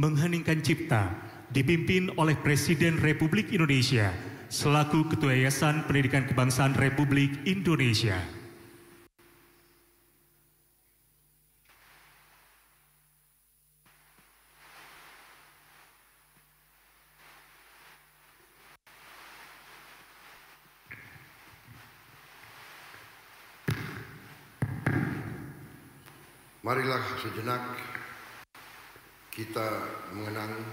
Mengheningkan Cipta dipimpin oleh Presiden Republik Indonesia selaku Ketua Yayasan Pendidikan Kebangsaan Republik Indonesia. Marilah sejenak kita mengenang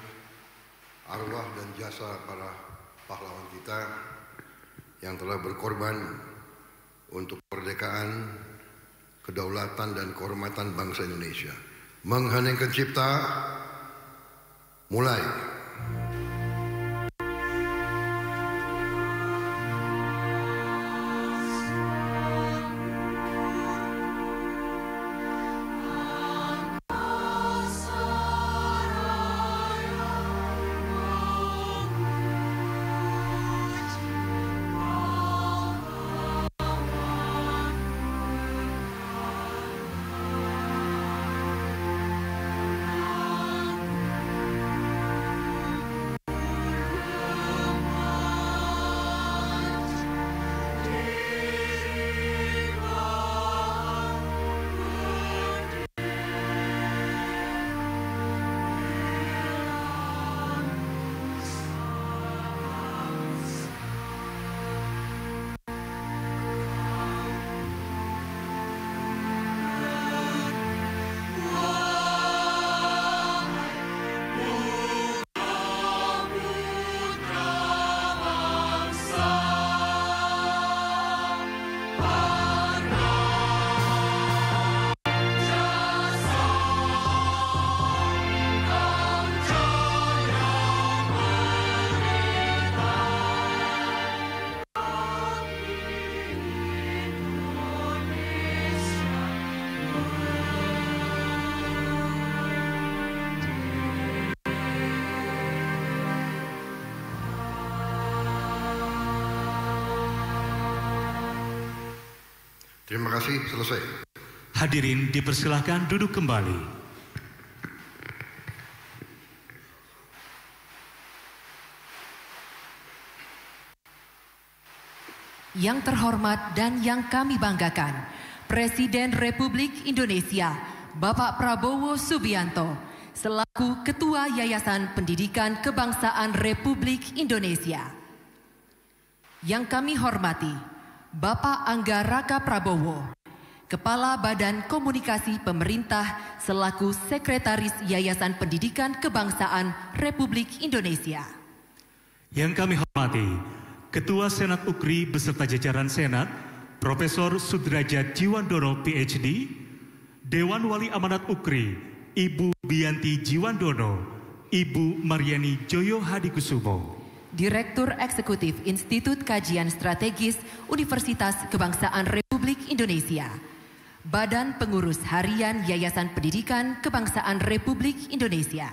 arwah dan jasa para pahlawan kita yang telah berkorban untuk kemerdekaan, kedaulatan dan kehormatan bangsa Indonesia. Mengheningkan Cipta, mulai. Terima kasih, selesai. Hadirin dipersilahkan duduk kembali. Yang terhormat dan yang kami banggakan, Presiden Republik Indonesia, Bapak Prabowo Subianto, selaku Ketua Yayasan Pendidikan Kebangsaan Republik Indonesia. Yang kami hormati, Bapak Angga Raka Prabowo, Kepala Badan Komunikasi Pemerintah selaku Sekretaris Yayasan Pendidikan Kebangsaan Republik Indonesia. Yang kami hormati, Ketua Senat UKRI beserta jajaran Senat, Profesor Sudrajat Jiwandono PhD, Dewan Wali Amanat UKRI, Ibu Bianti Jiwandono, Ibu Mariani Joyo Hadikusumo, Direktur Eksekutif Institut Kajian Strategis Universitas Kebangsaan Republik Indonesia, Badan Pengurus Harian Yayasan Pendidikan Kebangsaan Republik Indonesia.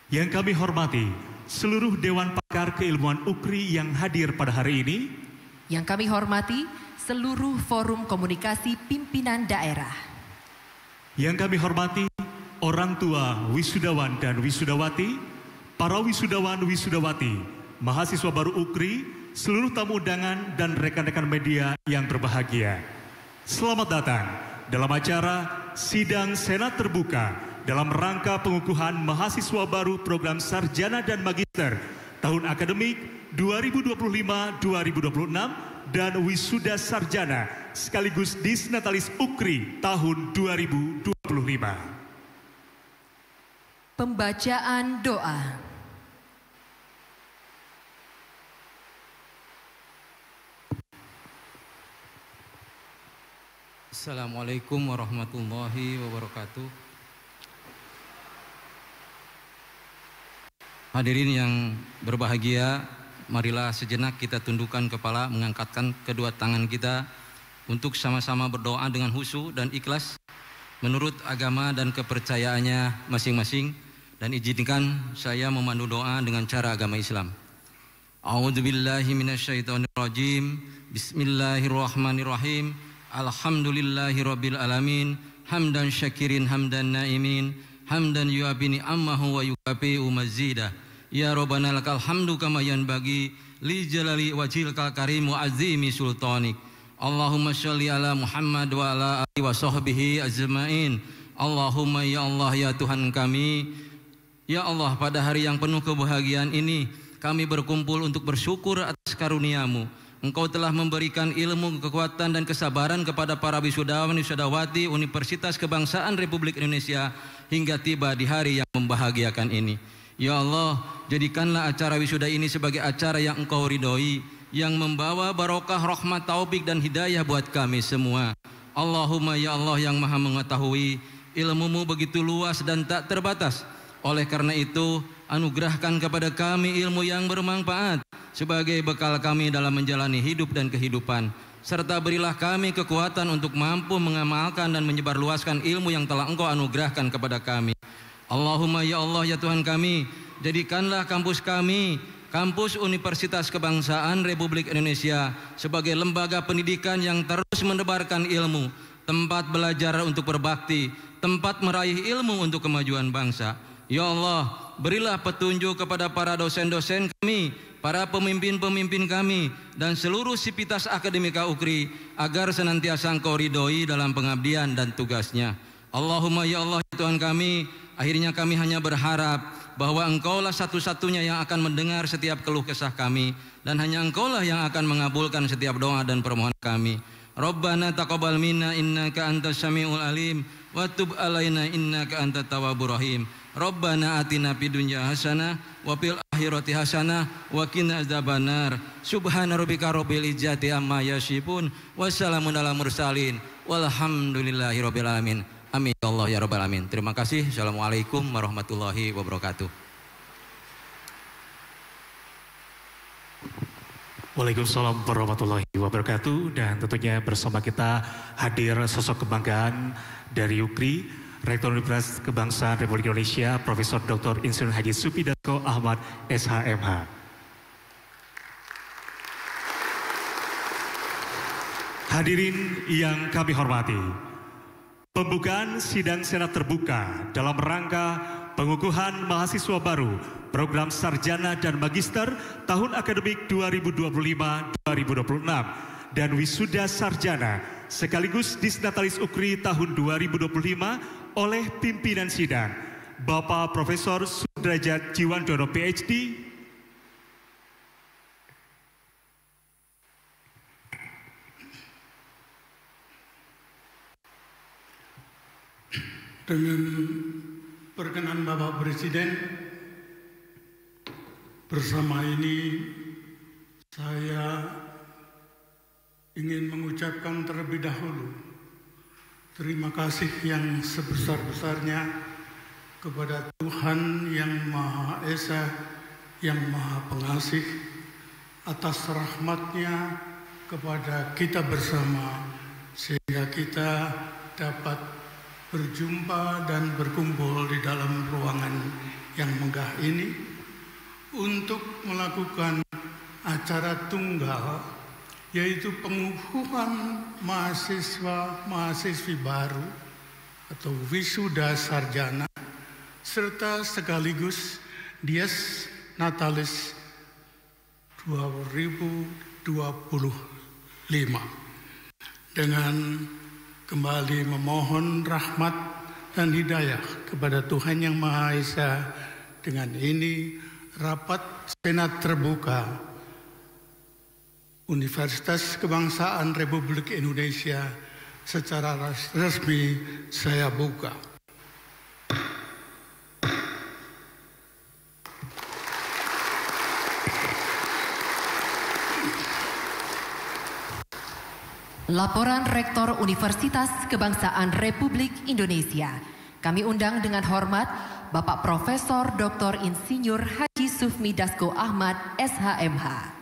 Yang kami hormati, seluruh Dewan Pakar Keilmuan UKRI yang hadir pada hari ini. Yang kami hormati, seluruh forum komunikasi pimpinan daerah. Yang kami hormati, orang tua wisudawan dan wisudawati, para wisudawan wisudawati, mahasiswa baru UKRI, seluruh tamu undangan dan rekan-rekan media yang berbahagia. Selamat datang dalam acara Sidang Senat Terbuka dalam rangka pengukuhan mahasiswa baru program Sarjana dan Magister tahun akademik 2025-2026 dan Wisuda Sarjana sekaligus Disnatalis UKRI tahun 2025. Pembacaan doa. Assalamualaikum warahmatullahi wabarakatuh. Hadirin yang berbahagia, marilah sejenak kita tundukkan kepala, mengangkatkan kedua tangan kita untuk sama-sama berdoa dengan khusyuk dan ikhlas menurut agama dan kepercayaannya masing-masing, dan izinkan saya memandu doa dengan cara agama Islam. A'udzubillahi minasyaitonirrajim. Bismillahirrahmanirrahim. Alhamdulillahirabbil alamin. Hamdan syakirin hamdan naimin. hamdan yu'abini ammahu wa yukafi'u mazidah. Ya Rabbana lakal hamdu kama yanbaghi li jalali wajhikal karim wa azimi sultanik. Allahumma sholli ala Muhammad wa ala alihi wa sahbihi ajma'in. Allahumma ya Allah ya Tuhan kami, ya Allah, pada hari yang penuh kebahagiaan ini kami berkumpul untuk bersyukur atas karunia-Mu. Engkau telah memberikan ilmu, kekuatan dan kesabaran kepada para wisudawan wisudawati Universitas Kebangsaan Republik Indonesia hingga tiba di hari yang membahagiakan ini. Ya Allah, jadikanlah acara wisuda ini sebagai acara yang Engkau ridhoi, yang membawa barokah, rahmat, taufik dan hidayah buat kami semua. Allahumma ya Allah yang Maha mengetahui, ilmu-Mu begitu luas dan tak terbatas. Oleh karena itu, anugerahkan kepada kami ilmu yang bermanfaat sebagai bekal kami dalam menjalani hidup dan kehidupan, serta berilah kami kekuatan untuk mampu mengamalkan dan menyebarluaskan ilmu yang telah Engkau anugerahkan kepada kami. Allahumma ya Allah ya Tuhan kami, jadikanlah kampus kami, Kampus Universitas Kebangsaan Republik Indonesia, sebagai lembaga pendidikan yang terus menebarkan ilmu, tempat belajar untuk berbakti, tempat meraih ilmu untuk kemajuan bangsa. Ya Allah, berilah petunjuk kepada para dosen-dosen kami, para pemimpin-pemimpin kami, dan seluruh sivitas akademika UKRI, agar senantiasa Engkau ridhoi dalam pengabdian dan tugasnya. Allahumma ya Allah ya Tuhan kami, akhirnya kami hanya berharap bahwa Engkaulah satu-satunya yang akan mendengar setiap keluh kesah kami, dan hanya Engkaulah yang akan mengabulkan setiap doa dan permohonan kami. Rabbana taqabbal minna innaka antas samiul alim wa tub alaina innaka antat tawwabur rahim. Rabbana atina fid dunya hasanah wa fil akhirati hasanah wa qina adzabannar. Subhana rabbika rabbil izzati amma yasifun wa salamun alal mursalin walhamdulillahi rabbil alamin. Amin ya Allah ya rabbal alamin. Terima kasih. Assalamualaikum warahmatullahi wabarakatuh. Waalaikumsalam warahmatullahi wabarakatuh. Dan tentunya bersama kita hadir sosok kebanggaan dari UKRI, Rektor Universitas Kebangsaan Republik Indonesia, Profesor Dr. Insinyur Haji Supmi Dasko Ahmad SHMH. Hadirin yang kami hormati, pembukaan sidang Senat terbuka dalam rangka pengukuhan mahasiswa baru program sarjana dan magister tahun akademik 2025-2026 dan wisuda sarjana sekaligus disnatalis UKRI tahun 2025 oleh pimpinan sidang Bapak Profesor Sudrajat Jiwandono PhD, dengan perkenan Bapak Presiden, bersama ini saya ingin mengucapkan terlebih dahulu terima kasih yang sebesar-besarnya kepada Tuhan yang Maha Esa, yang Maha Pengasih, atas rahmat-Nya kepada kita bersama, sehingga kita dapat berjumpa dan berkumpul di dalam ruangan yang megah ini untuk melakukan acara tunggal, yaitu pengukuhan mahasiswa-mahasiswi baru atau wisuda sarjana, serta sekaligus Dies Natalis 2025, dengan kembali memohon rahmat dan hidayah kepada Tuhan Yang Maha Esa. Dengan ini rapat Senat terbuka Universitas Kebangsaan Republik Indonesia secara resmi saya buka. Laporan Rektor Universitas Kebangsaan Republik Indonesia. Kami undang dengan hormat Bapak Profesor Dr. Insinyur Haji Supmi Dasko Ahmad SHMH.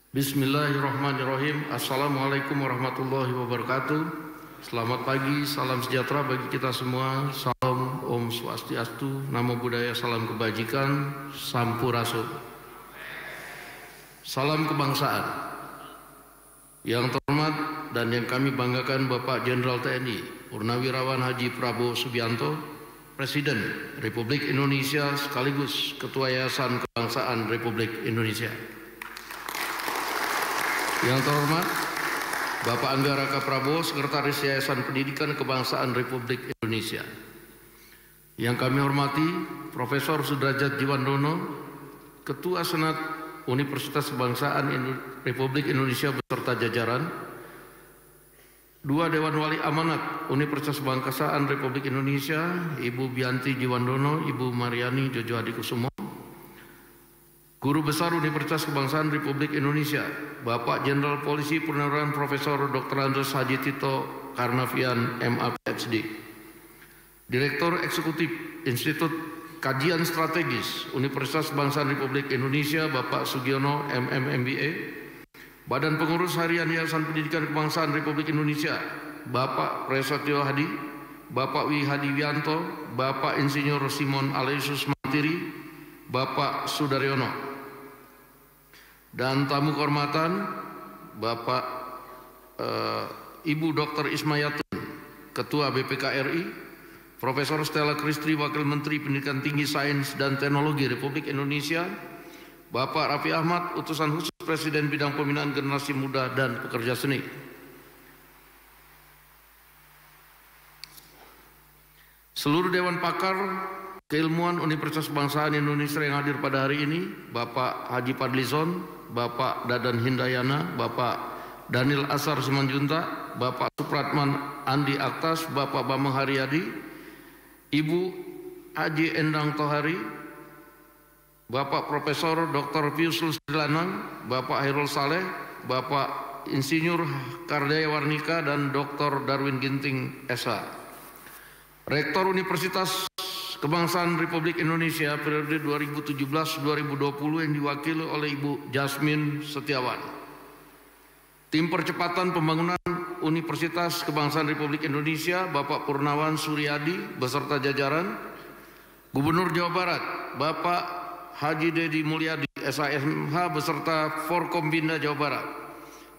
Bismillahirrahmanirrahim. Assalamualaikum warahmatullahi wabarakatuh. Selamat pagi, salam sejahtera bagi kita semua. Salam Om Swastiastu, Namo Buddhaya, salam kebajikan, Sampurasun. Salam kebangsaan. Yang terhormat dan yang kami banggakan Bapak Jenderal TNI Purnawirawan Haji Prabowo Subianto, Presiden Republik Indonesia sekaligus Ketua Yayasan Kebangsaan Republik Indonesia. Yang terhormat Bapak Angga Raka Prabowo, Sekretaris Yayasan Pendidikan Kebangsaan Republik Indonesia. Yang kami hormati Profesor Sudrajat Djiwandono, Ketua Senat Universitas Kebangsaan Republik Indonesia beserta jajaran, Dua Dewan Wali Amanat Universitas Kebangsaan Republik Indonesia, Ibu Bianti Djiwandono, Ibu Mariani Jojo Hadikusumo, Guru Besar Universitas Kebangsaan Republik Indonesia, Bapak Jenderal Polisi Purnawirawan Profesor Dr. Andes Haji Tito Karnavian MA PhD, Direktur Eksekutif Institut Kajian Strategis Universitas Kebangsaan Republik Indonesia, Bapak Sugiono MM MBA, Badan Pengurus Harian Yayasan Pendidikan Kebangsaan Republik Indonesia, Bapak Prasetyo Hadi, Bapak Wi Hadi Wianto, Bapak Insinyur Simon Aloysius Mantiri, Bapak Sudaryono. Dan tamu kehormatan Bapak Ibu Dr. Ismayatun, Ketua BPK RI, Profesor Stella Kristri, Wakil Menteri Pendidikan Tinggi, Sains dan Teknologi Republik Indonesia, Bapak Raffi Ahmad, Utusan Khusus Presiden Bidang Pembinaan Generasi Muda dan Pekerja Seni. Seluruh Dewan Pakar Keilmuan Universitas Kebangsaan Indonesia yang hadir pada hari ini, Bapak Haji Padlizon, Bapak Dadan Hindayana, Bapak Daniel Asar Simanjunta, Bapak Supratman Andi Aktas, Bapak Bambang Haryadi, Ibu Haji Endang Tohari, Bapak Profesor Dr. Pius Lusdilanang, Bapak Hairul Saleh, Bapak Insinyur Kardaya Warnika, dan Dr. Darwin Ginting SH. Rektor Universitas Kebangsaan Republik Indonesia periode 2017-2020 yang diwakili oleh Ibu Jasmine Setiawan. Tim Percepatan Pembangunan Universitas Kebangsaan Republik Indonesia, Bapak Purnawan Suryadi beserta jajaran, Gubernur Jawa Barat, Bapak Haji Dedi Mulyadi, SHMH beserta Forkombinda Jawa Barat,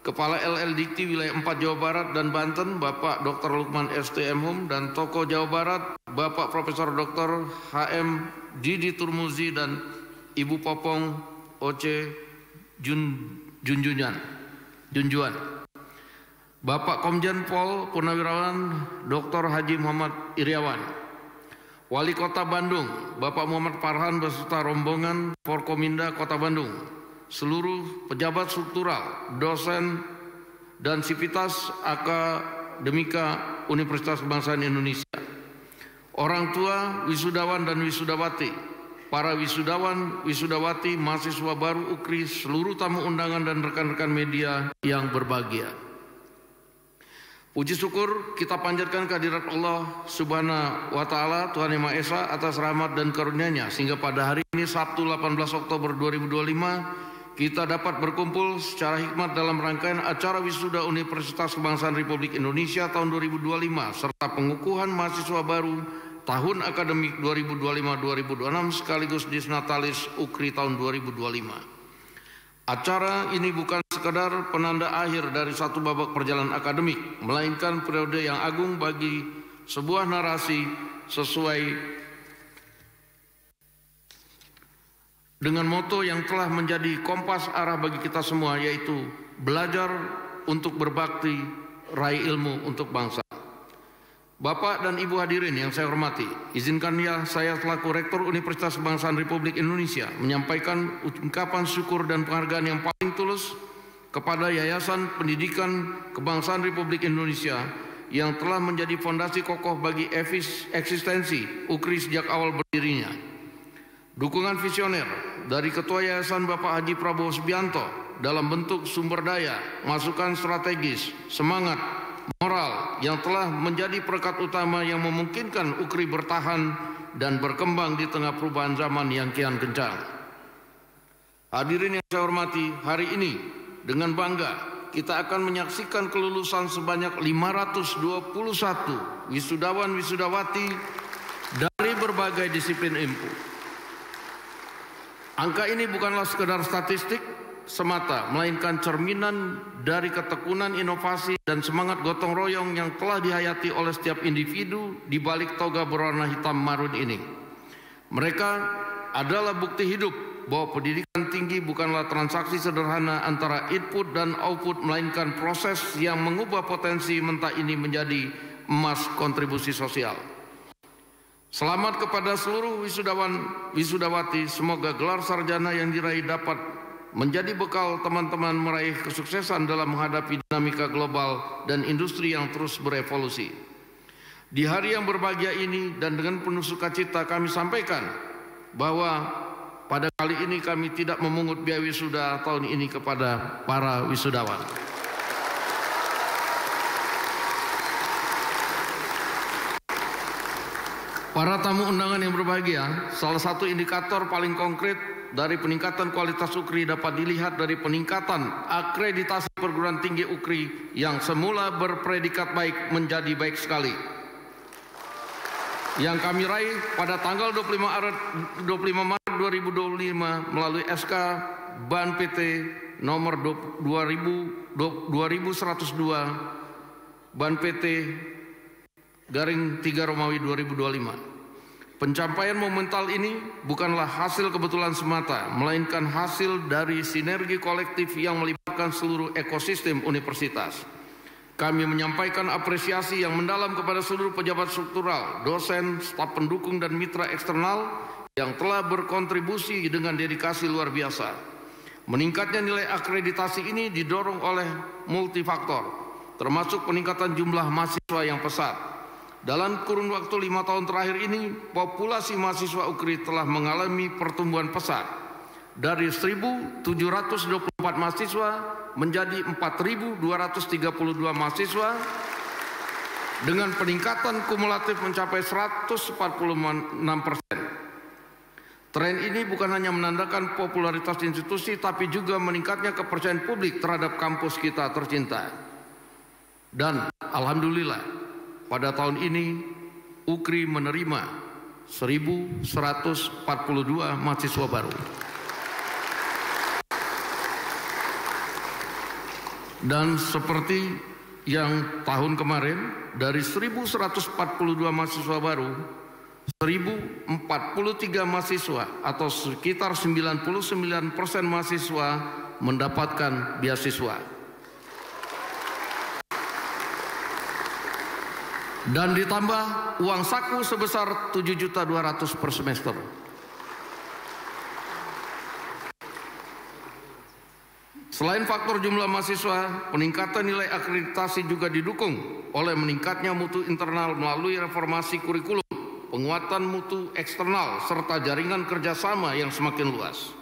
Kepala LL Dikti Wilayah 4 Jawa Barat dan Banten, Bapak Dr. Lukman STM Hum, dan Tokoh Jawa Barat, Bapak Profesor Dr. HM Didi Turmuzi dan Ibu Popong Oce Junjuan, Bapak Komjen Pol Purnawirawan Dr. Haji Muhammad Iriawan, Wali Kota Bandung, Bapak Muhammad Farhan beserta rombongan Forkominda Kota Bandung, seluruh pejabat struktural, dosen, dan sivitas akademika Universitas Kebangsaan Indonesia, orang tua, wisudawan dan wisudawati, para wisudawan, wisudawati, mahasiswa baru UKRI, seluruh tamu undangan dan rekan-rekan media yang berbahagia. Puji syukur kita panjatkan kehadirat Allah Subhanahu wa Ta'ala, Tuhan Yang Maha Esa, atas rahmat dan karunia-Nya sehingga pada hari ini Sabtu 18 Oktober 2025 kita dapat berkumpul secara hikmat dalam rangkaian acara wisuda Universitas Kebangsaan Republik Indonesia tahun 2025 serta pengukuhan mahasiswa baru tahun akademik 2025-2026 sekaligus Disnatalis UKRI tahun 2025. Acara ini bukan sekadar penanda akhir dari satu babak perjalanan akademik, melainkan periode yang agung bagi sebuah narasi sesuai dengan moto yang telah menjadi kompas arah bagi kita semua, yaitu belajar untuk berbakti, raih ilmu untuk bangsa. Bapak dan Ibu hadirin yang saya hormati, izinkan ya saya selaku Rektor Universitas Kebangsaan Republik Indonesia menyampaikan ungkapan syukur dan penghargaan yang paling tulus kepada Yayasan Pendidikan Kebangsaan Republik Indonesia yang telah menjadi fondasi kokoh bagi eksistensi UKRI sejak awal berdirinya. Dukungan visioner dari Ketua Yayasan Bapak Haji Prabowo Subianto dalam bentuk sumber daya, masukan strategis, semangat, moral yang telah menjadi perekat utama yang memungkinkan UKRI bertahan dan berkembang di tengah perubahan zaman yang kian kencang. Hadirin yang saya hormati, hari ini dengan bangga kita akan menyaksikan kelulusan sebanyak 521 wisudawan-wisudawati dari berbagai disiplin ilmu. Angka ini bukanlah sekedar statistik semata, melainkan cerminan dari ketekunan inovasi dan semangat gotong royong yang telah dihayati oleh setiap individu di balik toga berwarna hitam marun ini. Mereka adalah bukti hidup bahwa pendidikan tinggi bukanlah transaksi sederhana antara input dan output, melainkan proses yang mengubah potensi mentah ini menjadi emas kontribusi sosial. Selamat kepada seluruh wisudawan wisudawati, semoga gelar sarjana yang diraih dapat menjadi bekal teman-teman meraih kesuksesan dalam menghadapi dinamika global dan industri yang terus berevolusi. Di hari yang berbahagia ini dan dengan penuh sukacita kami sampaikan bahwa pada kali ini kami tidak memungut biaya wisuda tahun ini kepada para wisudawan. Para tamu undangan yang berbahagia, salah satu indikator paling konkret dari peningkatan kualitas UKRI dapat dilihat dari peningkatan akreditasi perguruan tinggi UKRI yang semula berpredikat baik menjadi baik sekali, yang kami raih pada tanggal 25 Maret 2025 melalui SK Ban PT nomor 2102 Ban PT garing 3 Romawi 2025. Pencapaian momental ini bukanlah hasil kebetulan semata, melainkan hasil dari sinergi kolektif yang melibatkan seluruh ekosistem universitas. Kami menyampaikan apresiasi yang mendalam kepada seluruh pejabat struktural, dosen, staf pendukung, dan mitra eksternal yang telah berkontribusi dengan dedikasi luar biasa. Meningkatnya nilai akreditasi ini didorong oleh multifaktor, termasuk peningkatan jumlah mahasiswa yang pesat. Dalam kurun waktu 5 tahun terakhir ini, populasi mahasiswa UKRI telah mengalami pertumbuhan pesat dari 1.724 mahasiswa menjadi 4.232 mahasiswa dengan peningkatan kumulatif mencapai 146%. Tren ini bukan hanya menandakan popularitas institusi, tapi juga meningkatnya kepercayaan publik terhadap kampus kita tercinta. Dan alhamdulillah, pada tahun ini UKRI menerima 1.142 mahasiswa baru. Dan seperti yang tahun kemarin, dari 1.142 mahasiswa baru, 1.043 mahasiswa atau sekitar 99% mahasiswa mendapatkan beasiswa. Dan ditambah uang saku sebesar 7.200.000 per semester. Selain faktor jumlah mahasiswa, peningkatan nilai akreditasi juga didukung oleh meningkatnya mutu internal melalui reformasi kurikulum, penguatan mutu eksternal, serta jaringan kerjasama yang semakin luas.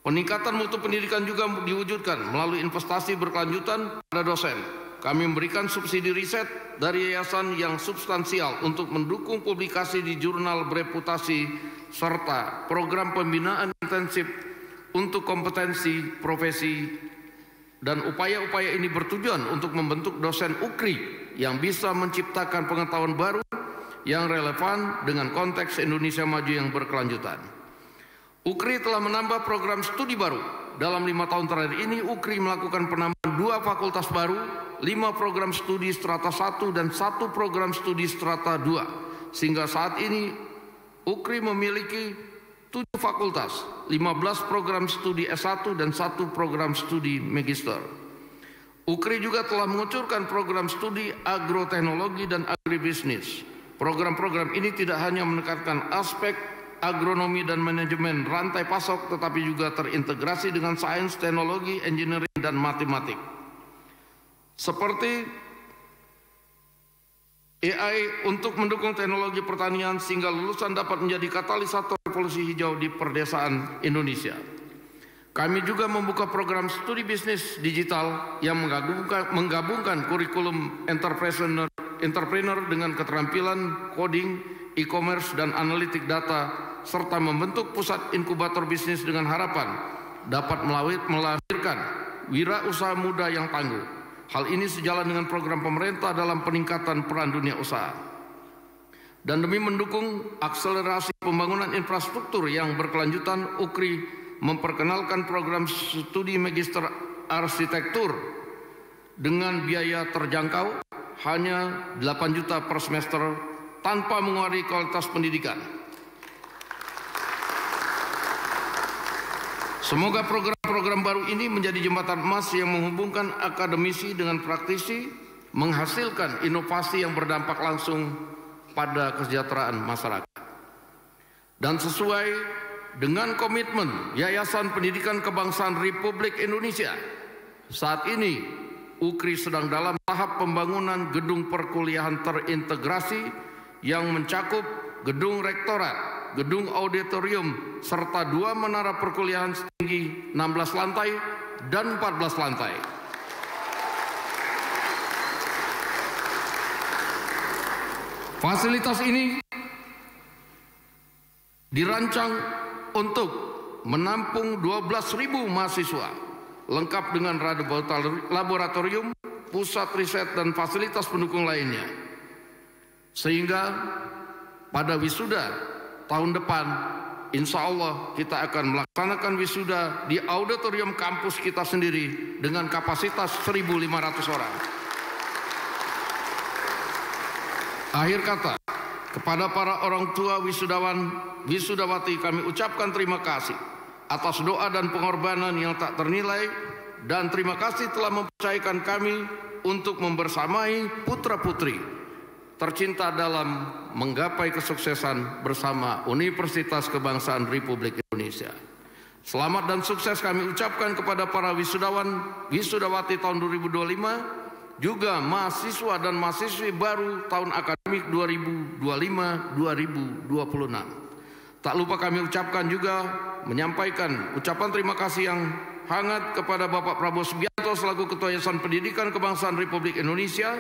Peningkatan mutu pendidikan juga diwujudkan melalui investasi berkelanjutan pada dosen. Kami memberikan subsidi riset dari yayasan yang substansial untuk mendukung publikasi di jurnal bereputasi serta program pembinaan intensif untuk kompetensi profesi, dan upaya-upaya ini bertujuan untuk membentuk dosen UKRI yang bisa menciptakan pengetahuan baru yang relevan dengan konteks Indonesia maju yang berkelanjutan. UKRI telah menambah program studi baru. Dalam 5 tahun terakhir ini UKRI melakukan penambahan 2 fakultas baru, 5 program studi strata 1 dan 1 program studi strata 2. Sehingga saat ini UKRI memiliki 7 fakultas, 15 program studi S1 dan 1 program studi magister. UKRI juga telah mengucurkan program studi agroteknologi dan agribisnis. Program-program ini tidak hanya menekankan aspek agronomi dan manajemen rantai pasok, tetapi juga terintegrasi dengan sains, teknologi, engineering, dan matematik. Seperti AI untuk mendukung teknologi pertanian sehingga lulusan dapat menjadi katalisator revolusi hijau di perdesaan Indonesia. Kami juga membuka program studi bisnis digital yang menggabungkan kurikulum entrepreneur dengan keterampilan coding, e-commerce, dan analitik data, serta membentuk pusat inkubator bisnis dengan harapan dapat melahirkan wirausaha muda yang tangguh. Hal ini sejalan dengan program pemerintah dalam peningkatan peran dunia usaha. Dan demi mendukung akselerasi pembangunan infrastruktur yang berkelanjutan, UKRI memperkenalkan program studi magister arsitektur dengan biaya terjangkau hanya 8 juta per semester tanpa mengurangi kualitas pendidikan. Semoga program-program baru ini menjadi jembatan emas yang menghubungkan akademisi dengan praktisi, menghasilkan inovasi yang berdampak langsung pada kesejahteraan masyarakat. Dan sesuai dengan komitmen Yayasan Pendidikan Kebangsaan Republik Indonesia, saat ini UKRI sedang dalam tahap pembangunan gedung perkuliahan terintegrasi yang mencakup gedung rektorat, gedung auditorium, serta 2 menara perkuliahan setinggi 16 lantai dan 14 lantai. Fasilitas ini dirancang untuk menampung 12.000 mahasiswa, lengkap dengan laboratorium, pusat riset, dan fasilitas pendukung lainnya. Sehingga pada wisuda tahun depan, insya Allah kita akan melaksanakan wisuda di auditorium kampus kita sendiri dengan kapasitas 1.500 orang. Akhir kata, kepada para orang tua wisudawan, wisudawati, kami ucapkan terima kasih atas doa dan pengorbanan yang tak ternilai, dan terima kasih telah mempercayakan kami untuk membersamai putra-putri tercinta dalam menggapai kesuksesan bersama Universitas Kebangsaan Republik Indonesia. Selamat dan sukses kami ucapkan kepada para wisudawan, wisudawati tahun 2025, juga mahasiswa dan mahasiswi baru tahun akademik 2025-2026. Tak lupa kami ucapkan juga menyampaikan ucapan terima kasih yang hangat kepada Bapak Prabowo Subianto selaku Ketua Yayasan Pendidikan Kebangsaan Republik Indonesia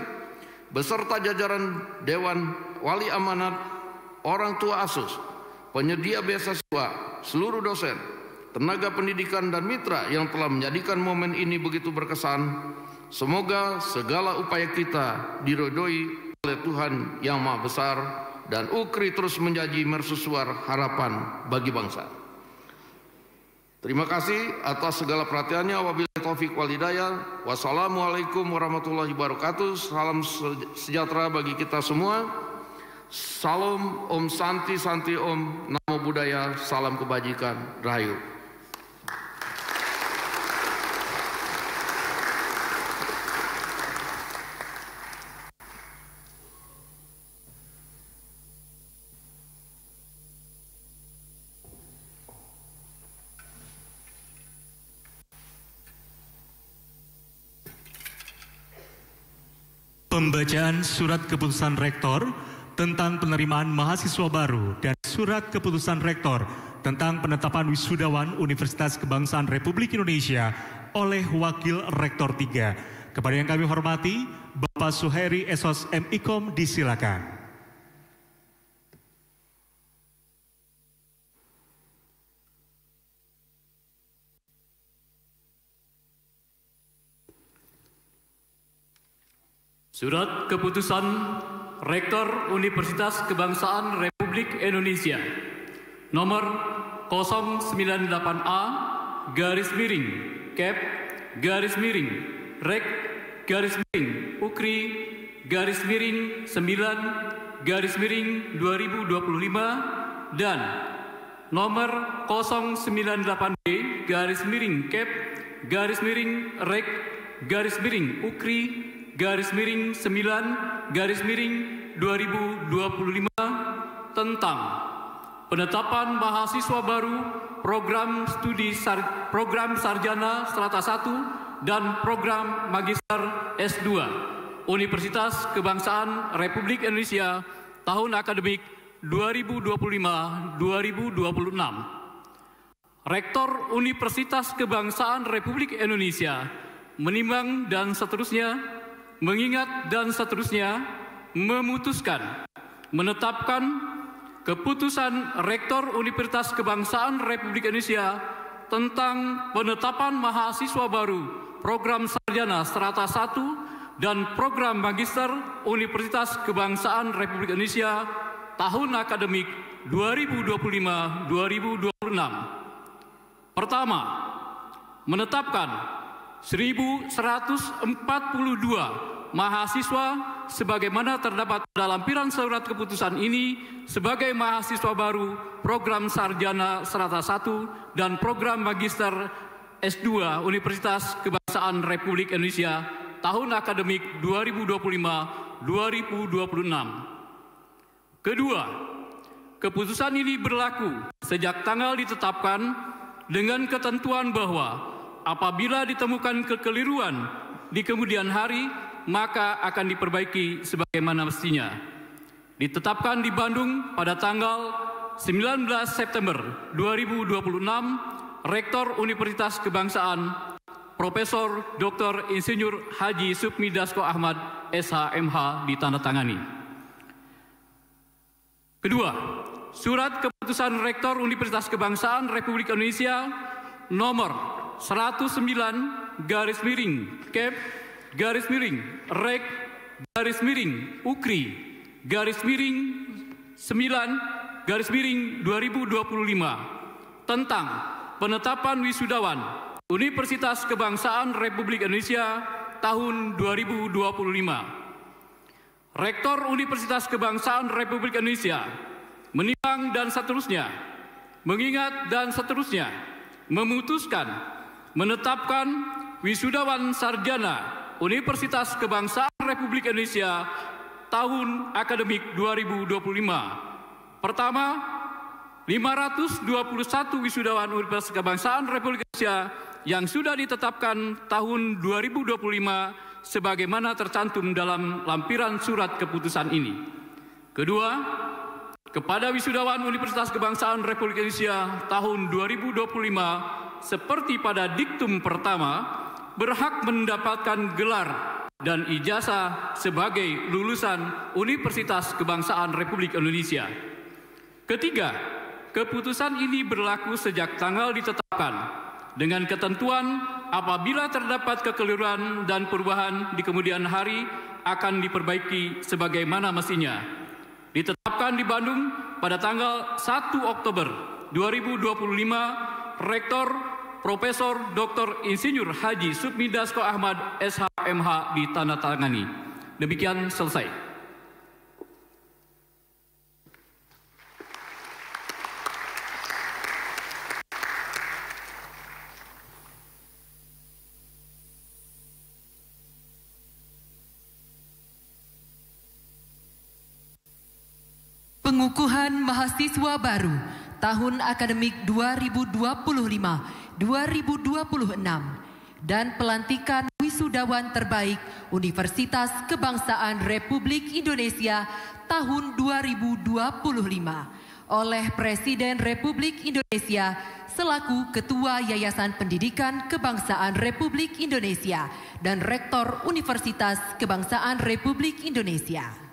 beserta jajaran Dewan Wali Amanat, orang tua ASUS, penyedia beasiswa, seluruh dosen, tenaga pendidikan dan mitra yang telah menjadikan momen ini begitu berkesan. Semoga segala upaya kita diridhoi oleh Tuhan Yang Maha Besar dan UKRI terus menjadi mercusuar harapan bagi bangsa. Terima kasih atas segala perhatiannya. Wabillahi taufik wal hidayah. Wassalamualaikum warahmatullahi wabarakatuh. Salam sejahtera bagi kita semua. Salam Om Santi Santi Om, Namo Buddhaya, salam kebajikan, Rahayu. Pembacaan Surat Keputusan Rektor tentang penerimaan mahasiswa baru dan Surat Keputusan Rektor tentang penetapan wisudawan Universitas Kebangsaan Republik Indonesia oleh Wakil Rektor 3. Kepada yang kami hormati, Bapak Suheri Esos MIKOM, disilakan. Surat Keputusan Rektor Universitas Kebangsaan Republik Indonesia nomor 098A garis miring Kep garis miring Rek garis miring UKRI garis miring 9 garis miring 2025 dan nomor 098B garis miring Kep garis miring Rek garis miring UKRI garis miring 9 garis miring 2025 tentang penetapan mahasiswa baru program studi program sarjana strata 1 dan program magister S2 Universitas Kebangsaan Republik Indonesia tahun akademik 2025-2026. Rektor Universitas Kebangsaan Republik Indonesia menimbang dan seterusnya, mengingat dan seterusnya, memutuskan, menetapkan keputusan Rektor Universitas Kebangsaan Republik Indonesia tentang penetapan mahasiswa baru program sarjana strata 1 dan program magister Universitas Kebangsaan Republik Indonesia tahun akademik 2025-2026. Pertama, menetapkan 1.142 mahasiswa sebagaimana terdapat dalam lampiran surat keputusan ini sebagai mahasiswa baru program sarjana strata 1 dan program magister S2 Universitas Kebangsaan Republik Indonesia tahun akademik 2025-2026. Kedua, keputusan ini berlaku sejak tanggal ditetapkan dengan ketentuan bahwa apabila ditemukan kekeliruan di kemudian hari, maka akan diperbaiki sebagaimana mestinya. Ditetapkan di Bandung pada tanggal 19 September 2026, Rektor Universitas Kebangsaan Profesor Dr. Insinyur Haji Sufmi Dasko Ahmad SHMH ditandatangani. Kedua, surat keputusan Rektor Universitas Kebangsaan Republik Indonesia nomor 109-Rek-Ukri-9-2025 tentang penetapan wisudawan Universitas Kebangsaan Republik Indonesia tahun 2025. Rektor Universitas Kebangsaan Republik Indonesia menimbang dan seterusnya, mengingat dan seterusnya, memutuskan menetapkan wisudawan sarjana Universitas Kebangsaan Republik Indonesia tahun akademik 2025. Pertama, 521 wisudawan Universitas Kebangsaan Republik Indonesia yang sudah ditetapkan tahun 2025 sebagaimana tercantum dalam lampiran surat keputusan ini. Kedua, kepada wisudawan Universitas Kebangsaan Republik Indonesia tahun 2025 seperti pada diktum pertama berhak mendapatkan gelar dan ijazah sebagai lulusan Universitas Kebangsaan Republik Indonesia. Ketiga, keputusan ini berlaku sejak tanggal ditetapkan dengan ketentuan apabila terdapat kekeliruan dan perubahan di kemudian hari akan diperbaiki sebagaimana mestinya. Ditetapkan di Bandung pada tanggal 1 Oktober 2025, Rektor Profesor Dr. Insinyur Haji Sufmi Dasko Ahmad SHMH ditandatangani. Demikian selesai. Pengukuhan mahasiswa baru tahun akademik 2025-2026 dan pelantikan wisudawan terbaik Universitas Kebangsaan Republik Indonesia tahun 2025 oleh Presiden Republik Indonesia selaku Ketua Yayasan Pendidikan Kebangsaan Republik Indonesia dan Rektor Universitas Kebangsaan Republik Indonesia.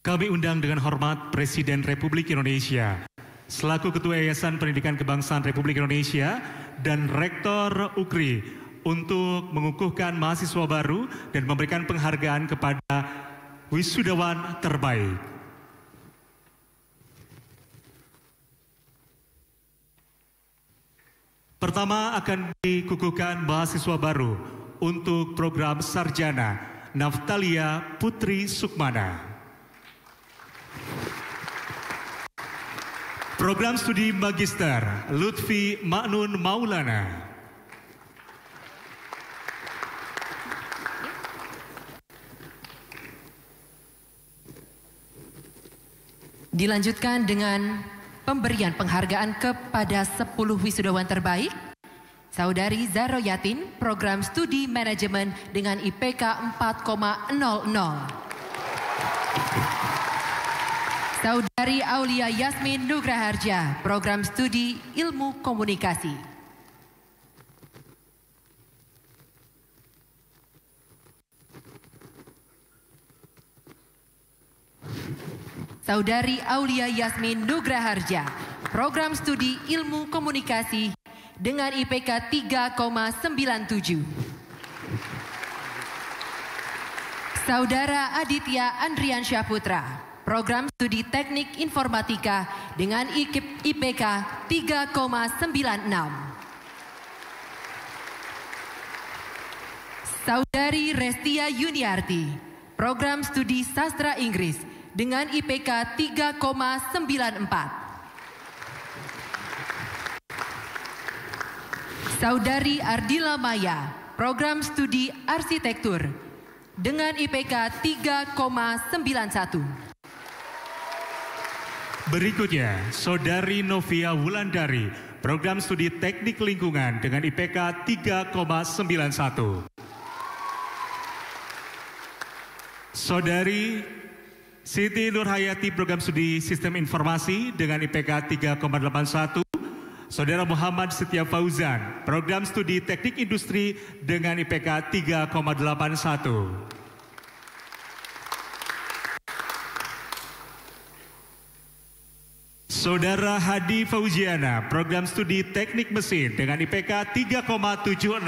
Kami undang dengan hormat Presiden Republik Indonesia selaku Ketua Yayasan Pendidikan Kebangsaan Republik Indonesia dan Rektor UKRI untuk mengukuhkan mahasiswa baru dan memberikan penghargaan kepada wisudawan terbaik. Pertama akan dikukuhkan mahasiswa baru untuk program sarjana Naftalia Putri Sukmana. Program studi magister Lutfi Ma'nun Maulana. Dilanjutkan dengan pemberian penghargaan kepada 10 wisudawan terbaik. Saudari Zaroyatin, program studi manajemen dengan IPK 4,00. Saudari Aulia Yasmin Nugraharja, program studi ilmu komunikasi. Saudari Aulia Yasmin Nugraharja, program studi ilmu komunikasi dengan IPK 3,97. Saudara Aditya Andriansyah Putra, program studi teknik informatika dengan IPK 3,96. Saudari Restia Yuniarti, program studi sastra Inggris dengan IPK 3,94. Saudari Ardila Maya, program studi arsitektur dengan IPK 3,91. Berikutnya, Saudari Novia Wulandari, program studi teknik lingkungan dengan IPK 3,91. Saudari Siti Nurhayati, program studi sistem informasi dengan IPK 3,81. Saudara Muhammad Setia Fauzan, program studi teknik industri dengan IPK 3,81. Saudara Hadi Fauziana, program studi teknik mesin dengan IPK 3,76.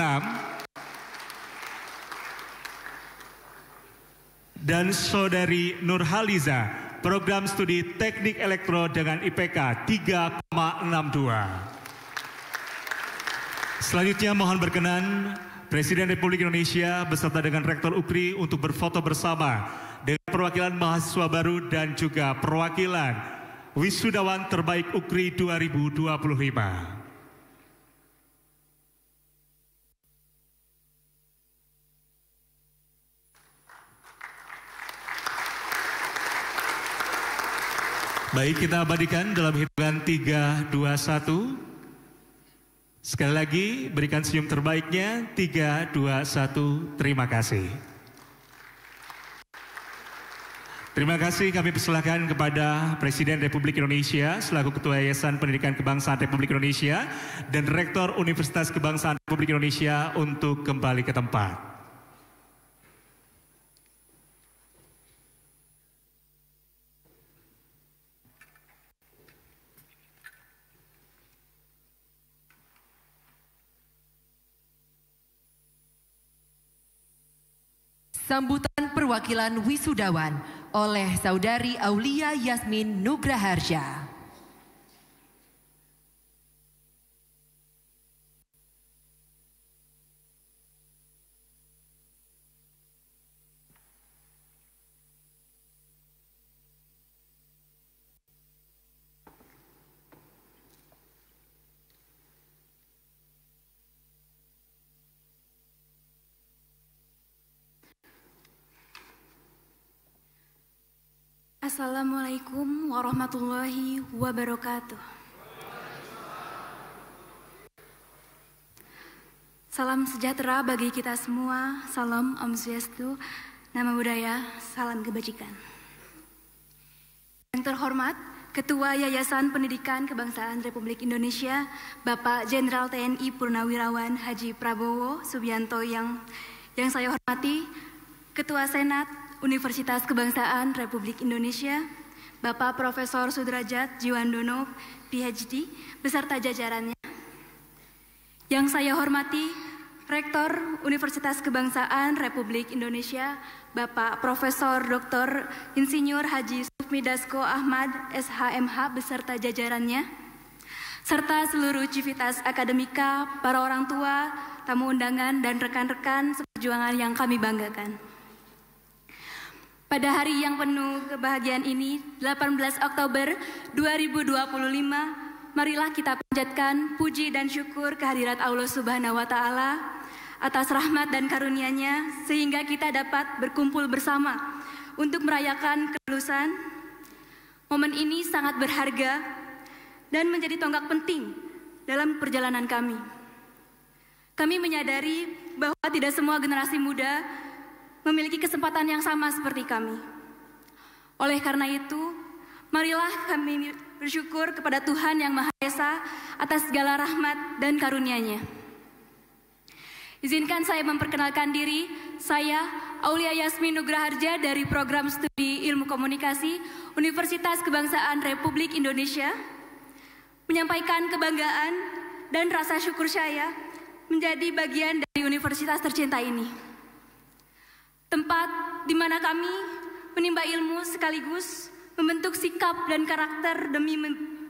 Dan Saudari Nurhaliza, program studi teknik elektro dengan IPK 3,62. Selanjutnya mohon berkenan Presiden Republik Indonesia beserta dengan Rektor UKRI untuk berfoto bersama dengan perwakilan mahasiswa baru dan juga perwakilan wisudawan terbaik UKRI 2025. Baik, kita abadikan dalam hitungan 3, 2, 1. Sekali lagi berikan senyum terbaiknya. 3, 2, 1. Terima kasih. Terima kasih, kami persilakan kepada Presiden Republik Indonesia selaku Ketua Yayasan Pendidikan Kebangsaan Republik Indonesia dan Rektor Universitas Kebangsaan Republik Indonesia untuk kembali ke tempat. Sambutan perwakilan wisudawan oleh Saudari Aulia Yasmin Nugraharja. Assalamualaikum warahmatullahi wabarakatuh. Salam sejahtera bagi kita semua. Salam Om Swastiastu, Namo Buddhaya, salam kebajikan. Yang terhormat Ketua Yayasan Pendidikan Kebangsaan Republik Indonesia, Bapak Jenderal TNI Purnawirawan Haji Prabowo Subianto yang saya hormati, Ketua Senat Universitas Kebangsaan Republik Indonesia, Bapak Profesor Sudrajat Jiwandono, PhD, beserta jajarannya. Yang saya hormati, Rektor Universitas Kebangsaan Republik Indonesia, Bapak Profesor Dr. Insinyur Haji Sufmi Dasko Ahmad, SHMH, beserta jajarannya, serta seluruh civitas akademika, para orang tua, tamu undangan, dan rekan-rekan seperjuangan yang kami banggakan. Pada hari yang penuh kebahagiaan ini, 18 Oktober 2025, marilah kita panjatkan puji dan syukur kehadirat Allah Subhanahu wa Ta'ala atas rahmat dan karunia-Nya sehingga kita dapat berkumpul bersama untuk merayakan kelulusan. Momen ini sangat berharga dan menjadi tonggak penting dalam perjalanan kami. Kami menyadari bahwa tidak semua generasi muda memiliki kesempatan yang sama seperti kami. Oleh karena itu, marilah kami bersyukur kepada Tuhan Yang Maha Esa atas segala rahmat dan karunia-Nya. Izinkan saya memperkenalkan diri, saya Aulia Yasmin Nugraharja dari Program Studi Ilmu Komunikasi Universitas Kebangsaan Republik Indonesia. menyampaikan kebanggaan dan rasa syukur saya menjadi bagian dari universitas tercinta ini. Tempat di mana kami menimba ilmu sekaligus membentuk sikap dan karakter demi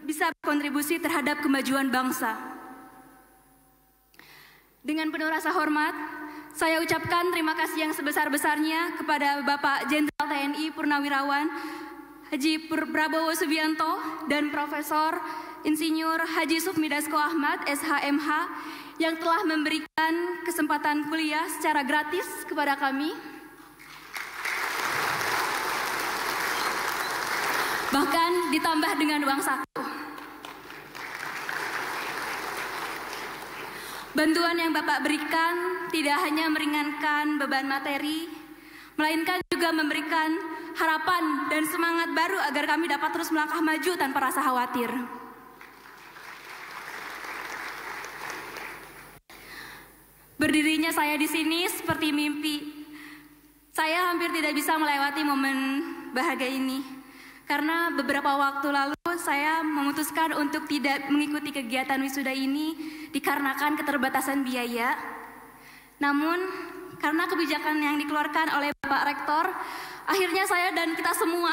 bisa berkontribusi terhadap kemajuan bangsa. Dengan penuh rasa hormat, saya ucapkan terima kasih yang sebesar-besarnya kepada Bapak Jenderal TNI Purnawirawan Haji Prabowo Subianto dan Profesor Insinyur Haji Sufmi Dasko Ahmad, SHMH, yang telah memberikan kesempatan kuliah secara gratis kepada kami. Bahkan ditambah dengan uang saku. Bantuan yang Bapak berikan tidak hanya meringankan beban materi, melainkan juga memberikan harapan dan semangat baru agar kami dapat terus melangkah maju tanpa rasa khawatir. Berdirinya saya di sini seperti mimpi. Saya hampir tidak bisa melewati momen bahagia ini, karena beberapa waktu lalu saya memutuskan untuk tidak mengikuti kegiatan wisuda ini dikarenakan keterbatasan biaya. Namun, karena kebijakan yang dikeluarkan oleh Bapak Rektor, akhirnya saya dan kita semua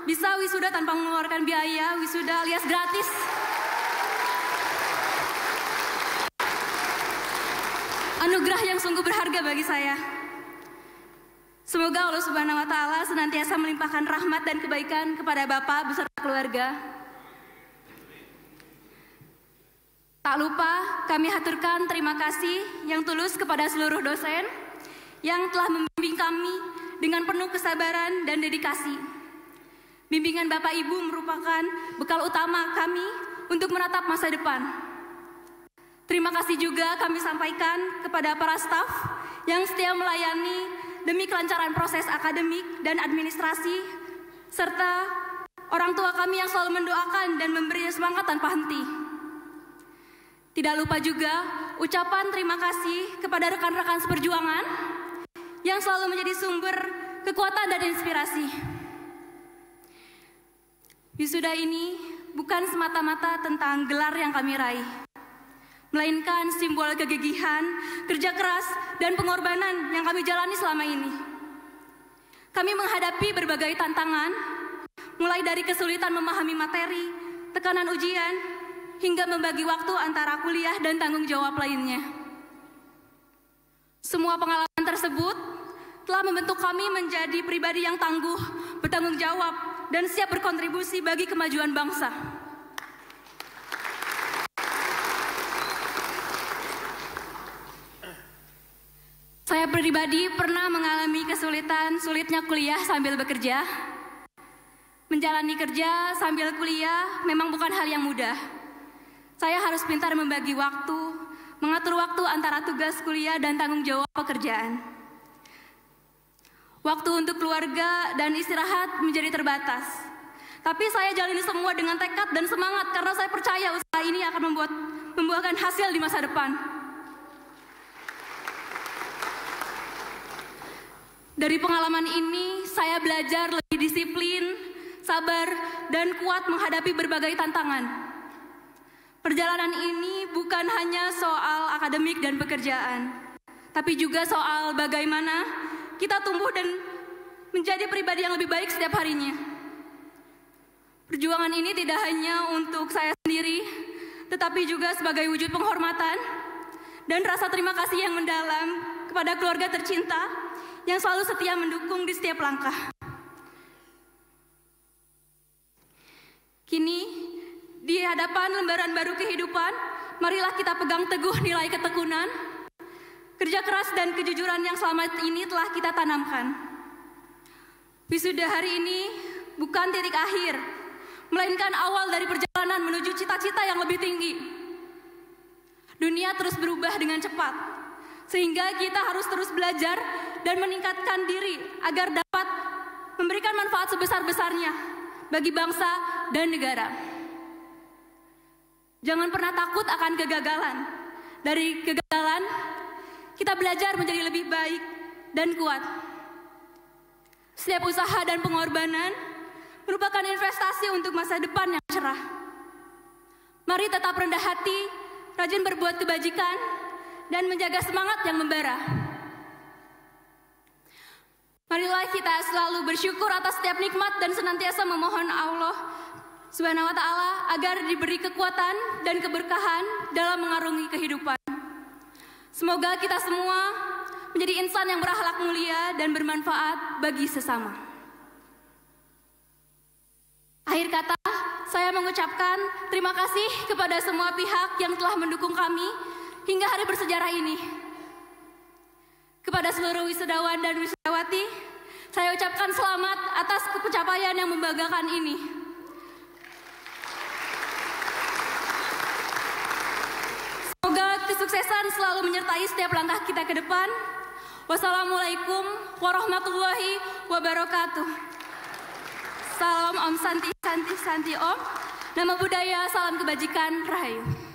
bisa wisuda tanpa mengeluarkan biaya, wisuda alias gratis. Anugerah yang sungguh berharga bagi saya. Semoga Allah Subhanahu wa Ta'ala senantiasa melimpahkan rahmat dan kebaikan kepada Bapak beserta keluarga. Tak lupa kami haturkan terima kasih yang tulus kepada seluruh dosen yang telah membimbing kami dengan penuh kesabaran dan dedikasi. Bimbingan Bapak Ibu merupakan bekal utama kami untuk menatap masa depan. Terima kasih juga kami sampaikan kepada para staf yang setia melayani demi kelancaran proses akademik dan administrasi, serta orang tua kami yang selalu mendoakan dan memberi semangat tanpa henti. Tidak lupa juga ucapan terima kasih kepada rekan-rekan seperjuangan yang selalu menjadi sumber kekuatan dan inspirasi. Wisuda ini bukan semata-mata tentang gelar yang kami raih, melainkan simbol kegigihan, kerja keras, dan pengorbanan yang kami jalani selama ini. Kami menghadapi berbagai tantangan, mulai dari kesulitan memahami materi, tekanan ujian, hingga membagi waktu antara kuliah dan tanggung jawab lainnya. Semua pengalaman tersebut telah membentuk kami menjadi pribadi yang tangguh, bertanggung jawab, dan siap berkontribusi bagi kemajuan bangsa. Saya pribadi pernah mengalami sulitnya kuliah sambil bekerja. Menjalani kerja sambil kuliah memang bukan hal yang mudah. Saya harus pintar membagi waktu, mengatur waktu antara tugas kuliah dan tanggung jawab pekerjaan. Waktu untuk keluarga dan istirahat menjadi terbatas. Tapi saya jalani semua dengan tekad dan semangat karena saya percaya usaha ini akan membuahkan hasil di masa depan. Dari pengalaman ini, saya belajar lebih disiplin, sabar, dan kuat menghadapi berbagai tantangan. Perjalanan ini bukan hanya soal akademik dan pekerjaan, tapi juga soal bagaimana kita tumbuh dan menjadi pribadi yang lebih baik setiap harinya. Perjuangan ini tidak hanya untuk saya sendiri, tetapi juga sebagai wujud penghormatan dan rasa terima kasih yang mendalam kepada keluarga tercinta yang selalu setia mendukung di setiap langkah. Kini, di hadapan lembaran baru kehidupan, marilah kita pegang teguh nilai ketekunan, kerja keras dan kejujuran yang selama ini telah kita tanamkan. Wisuda hari ini bukan titik akhir, melainkan awal dari perjalanan menuju cita-cita yang lebih tinggi. Dunia terus berubah dengan cepat, sehingga kita harus terus belajar dan meningkatkan diri agar dapat memberikan manfaat sebesar-besarnya bagi bangsa dan negara. Jangan pernah takut akan kegagalan. Dari kegagalan, kita belajar menjadi lebih baik dan kuat. Setiap usaha dan pengorbanan merupakan investasi untuk masa depan yang cerah. Mari tetap rendah hati, rajin berbuat kebajikan, dan menjaga semangat yang membara. Marilah kita selalu bersyukur atas setiap nikmat dan senantiasa memohon Allah Subhanahu wa Ta'ala agar diberi kekuatan dan keberkahan dalam mengarungi kehidupan. Semoga kita semua menjadi insan yang berakhlak mulia dan bermanfaat bagi sesama. Akhir kata, saya mengucapkan terima kasih kepada semua pihak yang telah mendukung kami hingga hari bersejarah ini. Kepada seluruh wisudawan dan wisudawati, saya ucapkan selamat atas pencapaian yang membanggakan ini. Semoga kesuksesan selalu menyertai setiap langkah kita ke depan. Wassalamualaikum warahmatullahi wabarakatuh. Salam Om Santi Santi Santi Om. Nama budaya, salam kebajikan, Rahayu.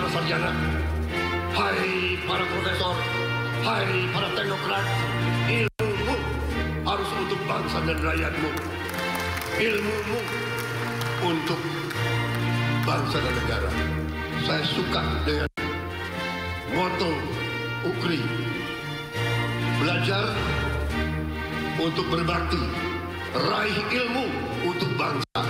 sarjana, hai para profesor, hai para teknokrat, ilmumu harus untuk bangsa dan rakyatmu. Ilmumu untuk bangsa dan negara. Saya suka dengan moto UKRI, belajar untuk berbakti, raih ilmu untuk bangsa.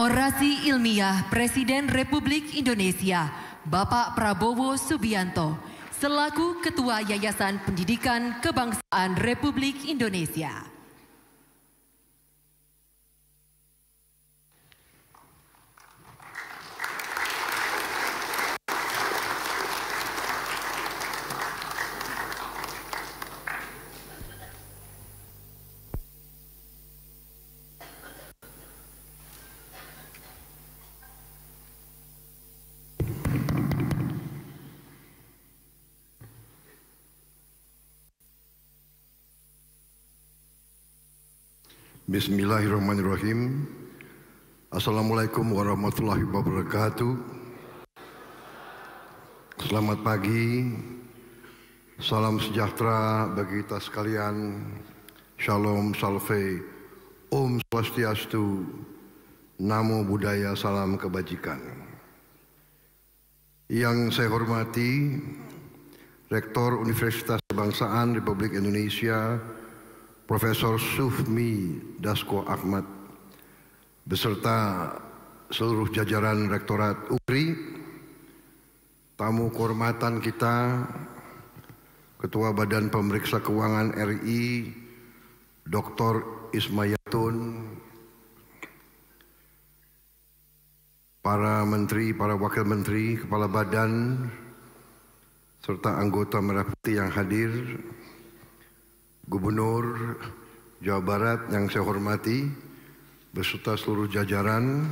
Orasi ilmiah Presiden Republik Indonesia Bapak Prabowo Subianto selaku Ketua Yayasan Pendidikan Kebangsaan Republik Indonesia. Bismillahirrahmanirrahim. Assalamualaikum warahmatullahi wabarakatuh. Selamat pagi. Salam sejahtera bagi kita sekalian. Shalom, salve, Om Swastiastu, Namo Buddhaya, salam kebajikan. Yang saya hormati Rektor Universitas Kebangsaan Republik Indonesia Profesor Sufmi Dasko Ahmad beserta seluruh jajaran Rektorat UKRI, tamu kehormatan kita, Ketua Badan Pemeriksa Keuangan RI, Dr. Ismayatun, para menteri, para wakil menteri, kepala badan, serta anggota Merah Putih yang hadir, Gubernur Jawa Barat yang saya hormati, beserta seluruh jajaran,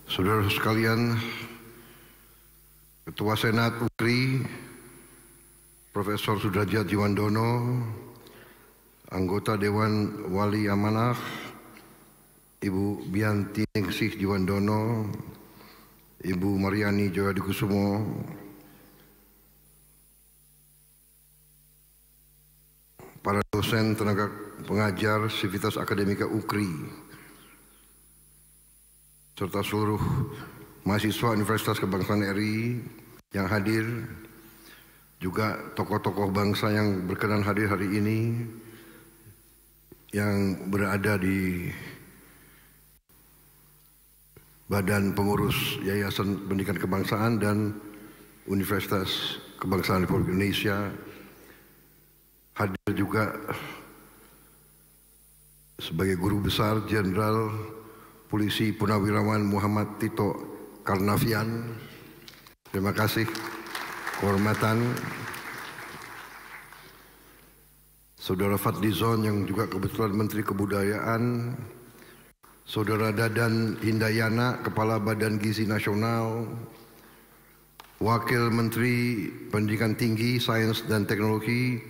saudara sekalian, Ketua Senat UKRI, Profesor Sudrajat Jiwandono, anggota Dewan Wali Amanah, Ibu Bianti Ningsih Jiwandono, Ibu Mariani Joyadikusumo, para dosen, tenaga pengajar, Sivitas Akademika UKRI, serta seluruh mahasiswa Universitas Kebangsaan RI yang hadir, juga tokoh-tokoh bangsa yang berkenan hadir hari ini, yang berada di Badan Pengurus Yayasan Pendidikan Kebangsaan dan Universitas Kebangsaan Republik Indonesia. Hadir juga sebagai Guru Besar Jenderal Polisi Purnawirawan Muhammad Tito Karnavian. Terima kasih kehormatan. Saudara Fadlizon yang juga kebetulan Menteri Kebudayaan, Saudara Dadan Hindayana, Kepala Badan Gizi Nasional, Wakil Menteri Pendidikan Tinggi, Sains dan Teknologi,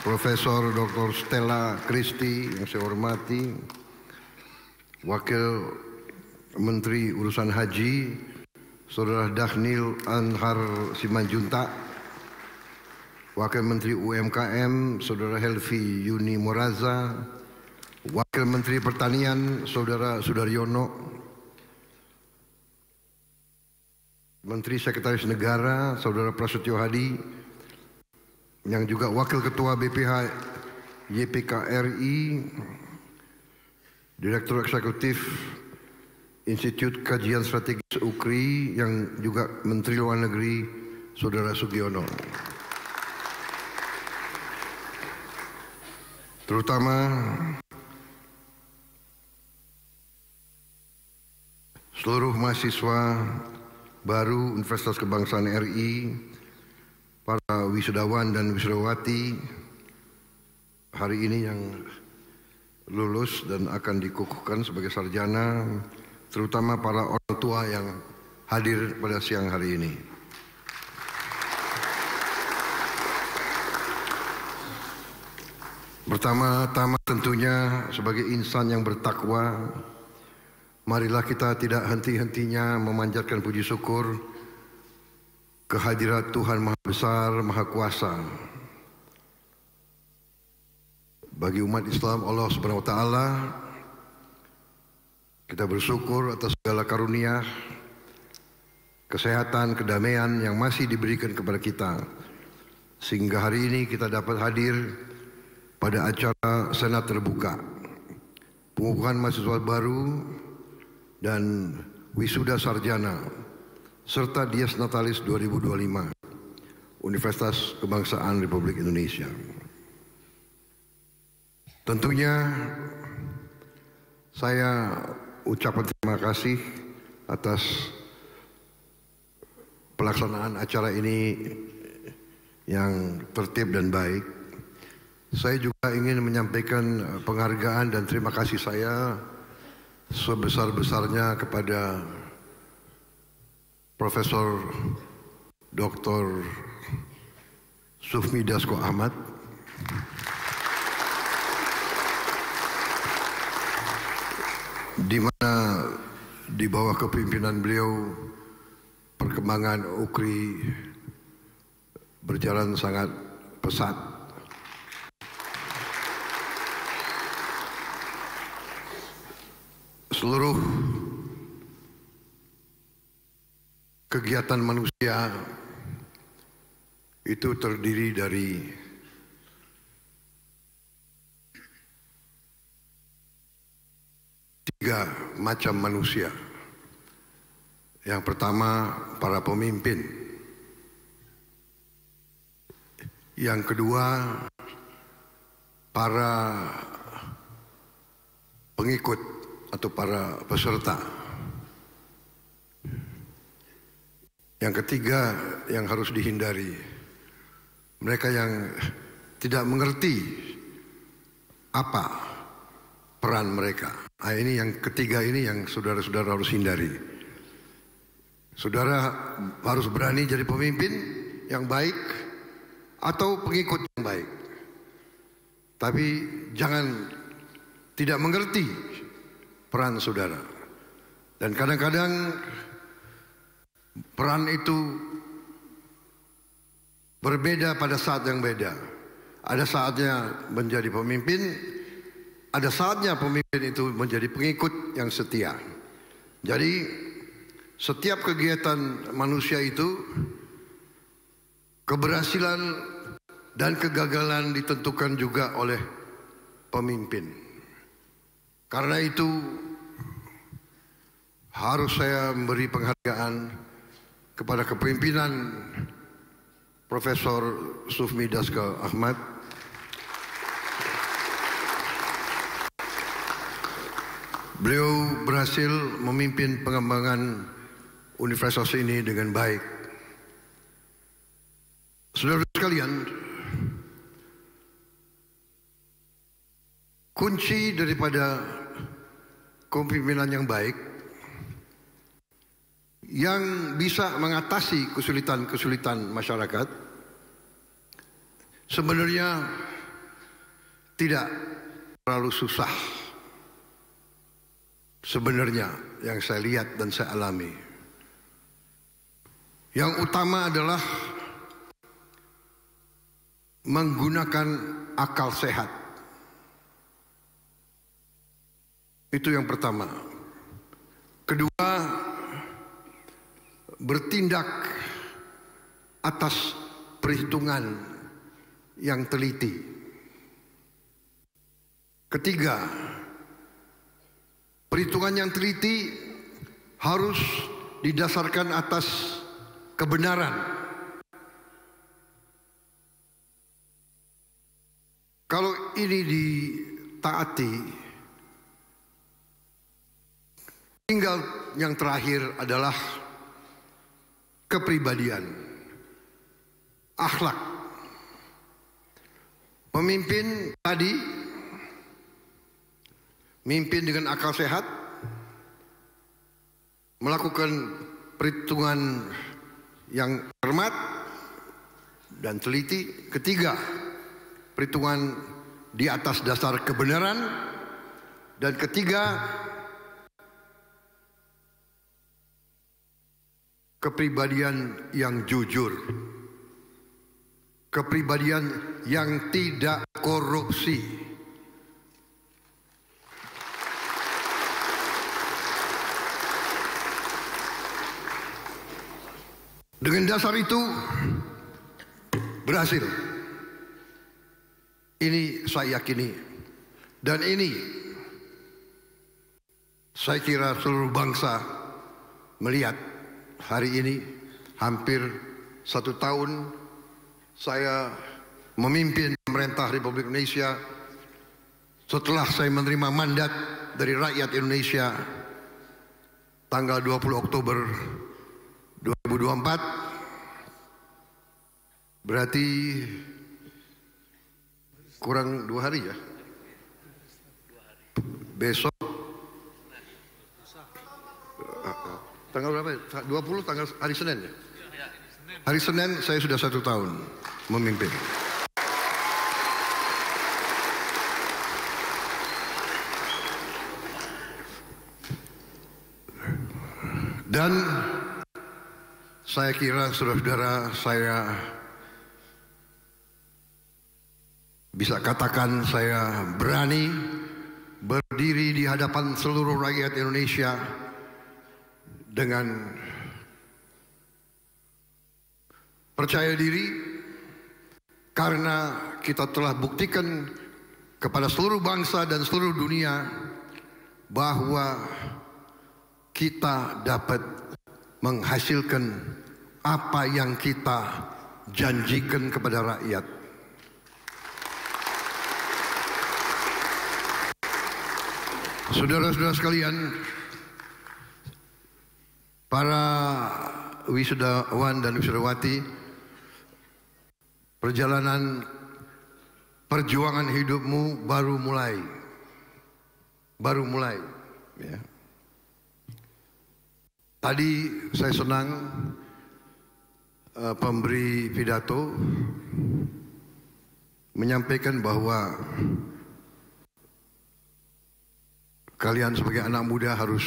Profesor Dr. Stella Christy yang saya hormati, Wakil Menteri Urusan Haji, Saudara Daghnil Anhar Simanjuntak, Wakil Menteri UMKM, Saudara Helvi Yuni Moraza, Wakil Menteri Pertanian, Saudara Sudaryono, Menteri Sekretaris Negara, Saudara Prasetyo Hadi, yang juga Wakil Ketua BPH YPK RI, Direktur Eksekutif Institut Kajian Strategis UKRI, yang juga Menteri Luar Negeri, Saudara Sugiono. Terutama seluruh mahasiswa baru Universitas Kebangsaan RI, para wisudawan dan wisudawati hari ini yang lulus dan akan dikukuhkan sebagai sarjana, terutama para orang tua yang hadir pada siang hari ini. Pertama-tama tentunya sebagai insan yang bertakwa, marilah kita tidak henti-hentinya memanjatkan puji syukur kehadirat Tuhan Maha Besar, Maha Kuasa. Bagi umat Islam Allah Subhanahu wa taala, kita bersyukur atas segala karunia, kesehatan, kedamaian yang masih diberikan kepada kita, sehingga hari ini kita dapat hadir pada acara Senat terbuka, pengukuhan mahasiswa baru dan wisuda sarjana serta Dies Natalis 2025 Universitas Kebangsaan Republik Indonesia. Tentunya saya ucapkan terima kasih atas pelaksanaan acara ini yang tertib dan baik. Saya juga ingin menyampaikan penghargaan dan terima kasih saya sebesar-besarnya kepada Profesor Dr. Sufmi Dasko Ahmad, di mana di bawah kepemimpinan beliau perkembangan UKRI berjalan sangat pesat. Seluruh kegiatan manusia itu terdiri dari tiga macam manusia. Yang pertama, para pemimpin. Yang kedua, para pengikut atau para peserta. Yang ketiga yang harus dihindari, mereka yang tidak mengerti apa peran mereka. Nah, ini yang ketiga ini yang saudara-saudara harus hindari. Saudara harus berani jadi pemimpin yang baik atau pengikut yang baik. Tapi jangan tidak mengerti peran saudara. Dan kadang-kadang peran itu berbeda pada saat yang beda. Ada saatnya menjadi pemimpin, ada saatnya pemimpin itu menjadi pengikut yang setia. Jadi setiap kegiatan manusia itu keberhasilan dan kegagalan ditentukan juga oleh pemimpin. Karena itu harus saya memberi penghargaan kepada kepemimpinan Profesor Sufmi Dasko Ahmad Beliau berhasil memimpin pengembangan universitas ini dengan baik. Saudara sekalian, kunci daripada kepemimpinan yang baik yang bisa mengatasi kesulitan-kesulitan masyarakat sebenarnya tidak terlalu susah. Sebenarnya yang saya lihat dan saya alami, yang utama adalah menggunakan akal sehat. Itu yang pertama. Kedua, bertindak atas perhitungan yang teliti. Ketiga, perhitungan yang teliti harus didasarkan atas kebenaran. Kalau ini ditaati, Tinggal yang terakhir adalah kepribadian, akhlak. Pemimpin tadi mimpin dengan akal sehat, melakukan perhitungan yang cermat dan teliti. Ketiga, perhitungan di atas dasar kebenaran. Dan ketiga, kepribadian yang jujur, kepribadian yang tidak korupsi. Dengan dasar itu berhasil. Ini saya yakini, dan ini saya kira seluruh bangsa melihat. Hari ini hampir 1 tahun saya memimpin pemerintah Republik Indonesia setelah saya menerima mandat dari rakyat Indonesia tanggal 20 Oktober 2024. Berarti kurang 2 hari ya. Besok tanggal berapa? 20 tanggal hari Senin ya? Hari Senin saya sudah 1 tahun memimpin. Dan saya kira saudara-saudara, saya bisa katakan saya berani berdiri di hadapan seluruh rakyat Indonesia dengan percaya diri, karena kita telah buktikan kepada seluruh bangsa dan seluruh dunia bahwa kita dapat menghasilkan apa yang kita janjikan kepada rakyat. Saudara-saudara sekalian, para wisudawan dan wisudawati, perjalanan perjuangan hidupmu baru mulai. Ya. Tadi saya senang pemberi pidato menyampaikan bahwa kalian sebagai anak muda harus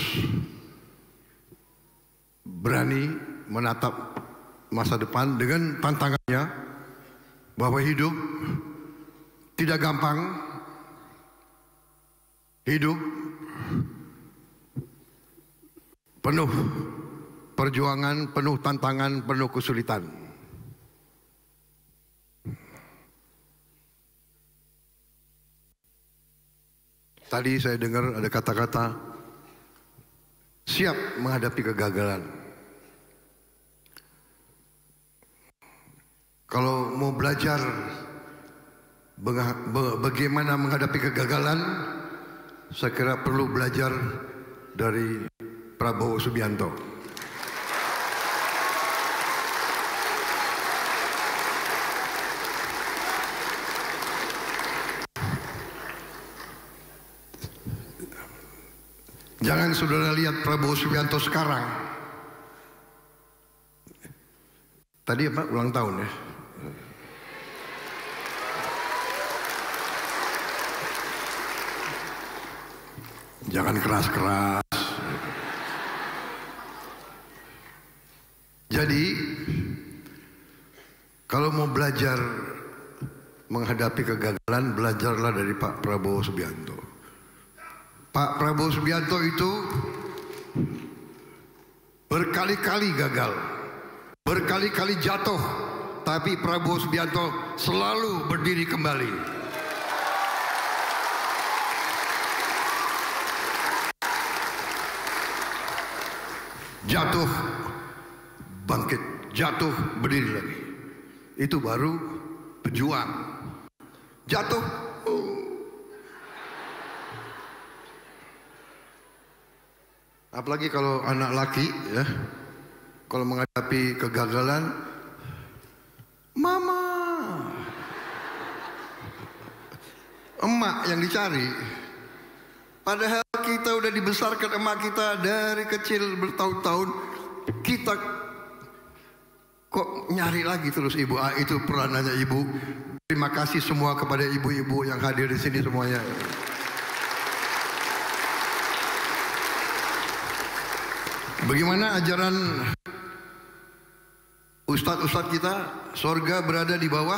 berani menatap masa depan dengan tantangannya, bahwa hidup tidak gampang, hidup penuh perjuangan, penuh tantangan, penuh kesulitan. Tadi saya dengar ada kata-kata siap menghadapi kegagalan. Kalau mau belajar bagaimana menghadapi kegagalan, saya kira perlu belajar dari Prabowo Subianto. Jangan saudara lihat Prabowo Subianto sekarang. Tadi apa? Ulang tahun ya. Jangan keras-keras. Jadi, kalau mau belajar menghadapi kegagalan, belajarlah dari Pak Prabowo Subianto. Pak Prabowo Subianto itu berkali-kali gagal, berkali-kali jatuh, tapi Prabowo Subianto selalu berdiri kembali. Jatuh, bangkit, jatuh, berdiri lagi. Itu baru pejuang. Jatuh, Apalagi kalau anak laki ya, kalau menghadapi kegagalan, mama, emak yang dicari. Padahal kita udah dibesarkan emak kita dari kecil bertahun-tahun, kita kok nyari lagi terus ibu. Itu peranannya ibu. Terima kasih semua kepada ibu-ibu yang hadir di sini semuanya. Bagaimana ajaran ustadz-ustadz kita? Sorga berada di bawah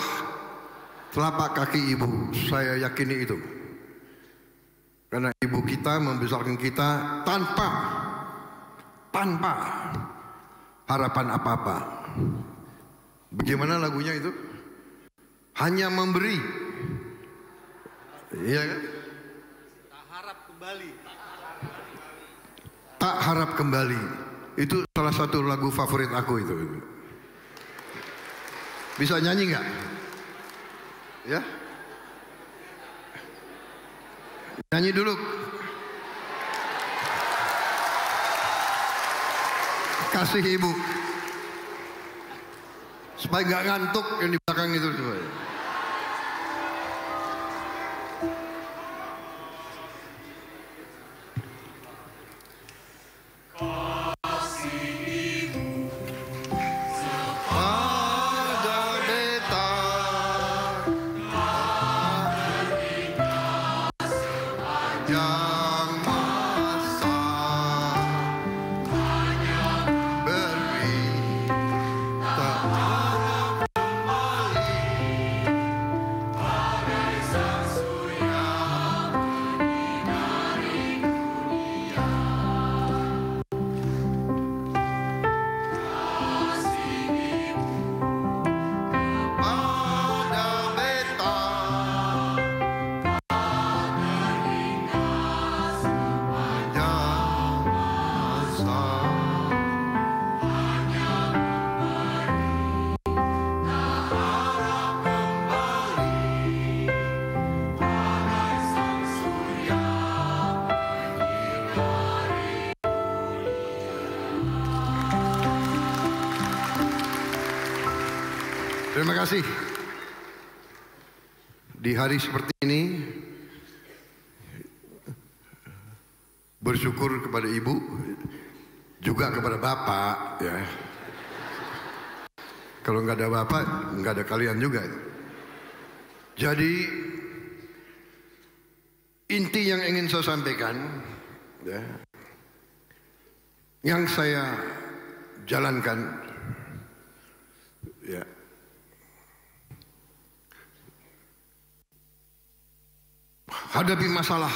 telapak kaki ibu. Saya yakini itu. Karena ibu kita membesarkan kita tanpa harapan apa-apa. Bagaimana lagunya itu? Hanya memberi. Iya kan? Tak harap kembali. Tak harap kembali. Itu salah satu lagu favorit aku itu. Bisa nyanyi nggak? Ya? Nyanyi dulu. Kasih ibu. Supaya nggak ngantuk yang di belakang itu. Terima kasih. Di hari seperti ini bersyukur kepada ibu, juga kepada bapak ya. Kalau nggak ada bapak, nggak ada kalian juga. Jadi inti yang ingin saya sampaikan ya, yang saya jalankan ya, hadapi masalah,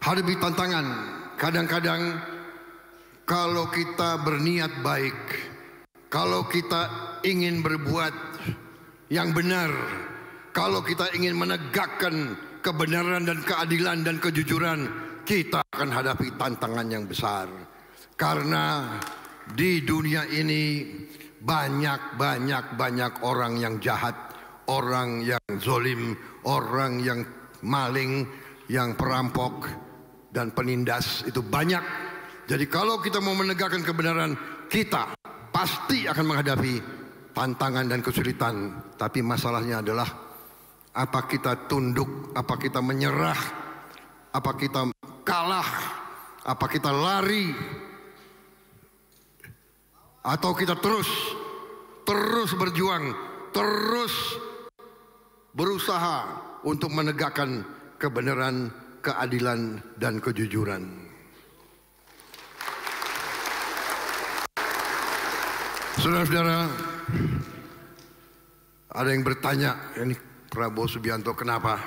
hadapi tantangan. Kadang-kadang kalau kita berniat baik, kalau kita ingin berbuat yang benar, kalau kita ingin menegakkan kebenaran dan keadilan dan kejujuran, kita akan hadapi tantangan yang besar. Karena di dunia ini banyak orang yang jahat, orang yang zolim, orang yang maling, yang perampok dan penindas, itu banyak. Jadi kalau kita mau menegakkan kebenaran, kita pasti akan menghadapi tantangan dan kesulitan. Tapi masalahnya adalah apa kita tunduk, apa kita menyerah, apa kita kalah, apa kita lari, atau kita terus berjuang, terus berusaha untuk menegakkan kebenaran, keadilan, dan kejujuran. Saudara-saudara, ada yang bertanya, ini Prabowo Subianto kenapa?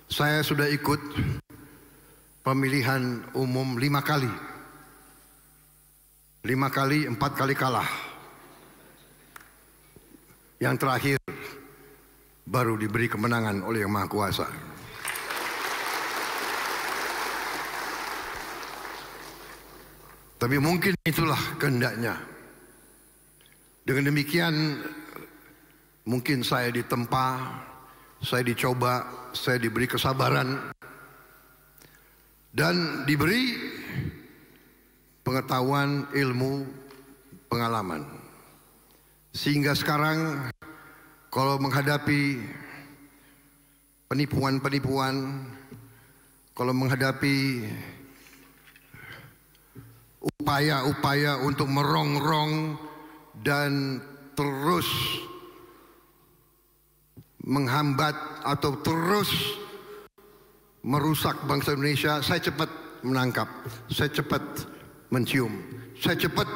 Saya sudah ikut pemilihan umum 5 kali. 5 kali, 4 kali kalah. Yang terakhir baru diberi kemenangan oleh Yang Maha Kuasa. Tapi mungkin itulah kehendaknya. Dengan demikian mungkin saya ditempa, saya dicoba, saya diberi kesabaran, dan diberi pengetahuan, ilmu, pengalaman. Sehingga sekarang kalau menghadapi penipuan-penipuan, kalau menghadapi upaya-upaya untuk merongrong dan terus menghambat atau terus merusak bangsa Indonesia, saya cepat menangkap, saya cepat mencium, saya cepat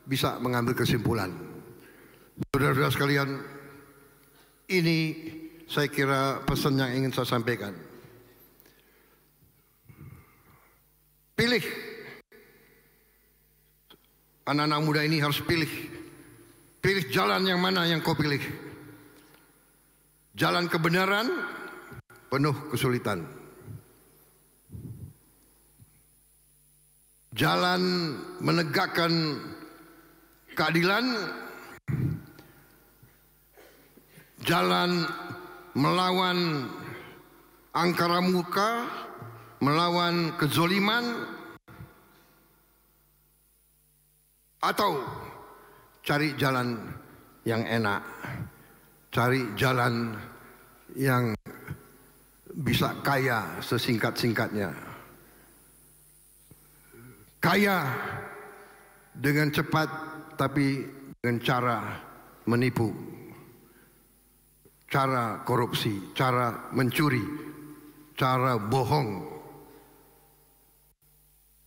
bisa mengambil kesimpulan. Saudara-saudara sekalian, ini saya kira pesan yang ingin saya sampaikan. Pilih. Anak-anak muda ini harus pilih. Pilih jalan yang mana yang kau pilih. Jalan kebenaran penuh kesulitan. Jalan menegakkan keadilan, jalan melawan angkara murka, melawan kezoliman, atau cari jalan yang enak, cari jalan yang bisa kaya sesingkat-singkatnya. Kaya dengan cepat tapi dengan cara menipu, cara korupsi, cara mencuri, cara bohong.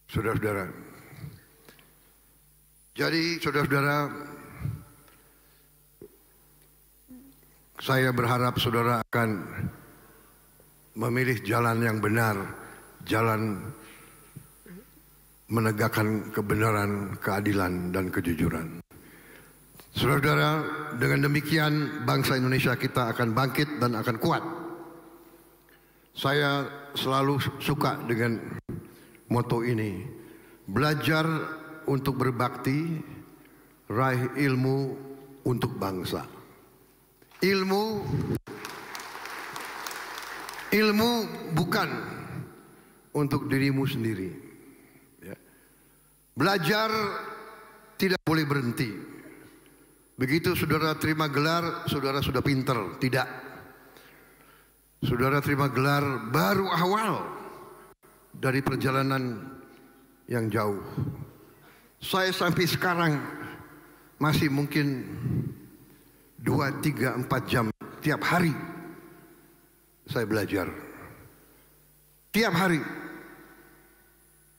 Saudara-saudara, jadi saudara-saudara, saya berharap saudara akan memilih jalan yang benar, jalan menegakkan kebenaran, keadilan, dan kejujuran. Saudara-saudara, dengan demikian bangsa Indonesia kita akan bangkit dan akan kuat. Saya selalu suka dengan moto ini, belajar untuk berbakti, raih ilmu untuk bangsa. Ilmu bukan untuk dirimu sendiri. Belajar tidak boleh berhenti. Begitu saudara terima gelar, saudara sudah pinter. Tidak. Saudara terima gelar baru awal dari perjalanan yang jauh. Saya sampai sekarang masih mungkin 2, 3, 4 jam tiap hari saya belajar. Tiap hari.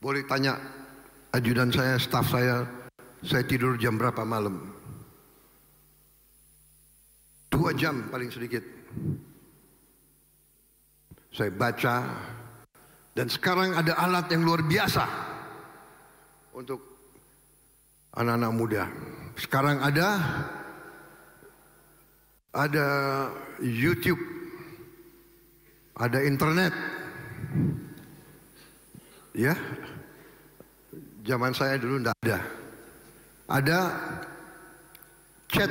Boleh tanya ajudan saya, staf saya tidur jam berapa malam? 2 jam paling sedikit. Saya baca, dan sekarang ada alat yang luar biasa untuk anak-anak muda. Sekarang ada YouTube, ada internet, ya. Zaman saya dulu tidak ada. Ada chat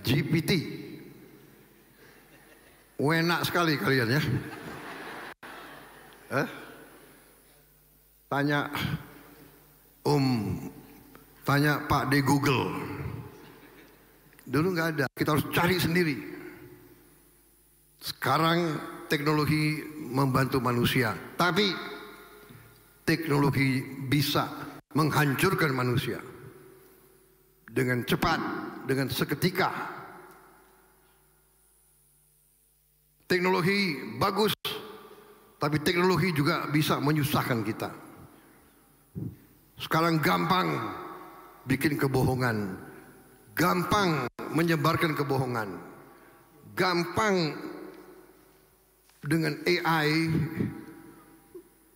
GPT. Enak sekali kalian ya. Tanya tanya Pak di Google. Dulu nggak ada. Kita harus cari sendiri. Sekarang teknologi membantu manusia, tapi teknologi bisa menghancurkan manusia dengan cepat, dengan seketika. Teknologi bagus, tapi teknologi juga bisa menyusahkan kita. Sekarang gampang bikin kebohongan, gampang menyebarkan kebohongan, gampang dengan AI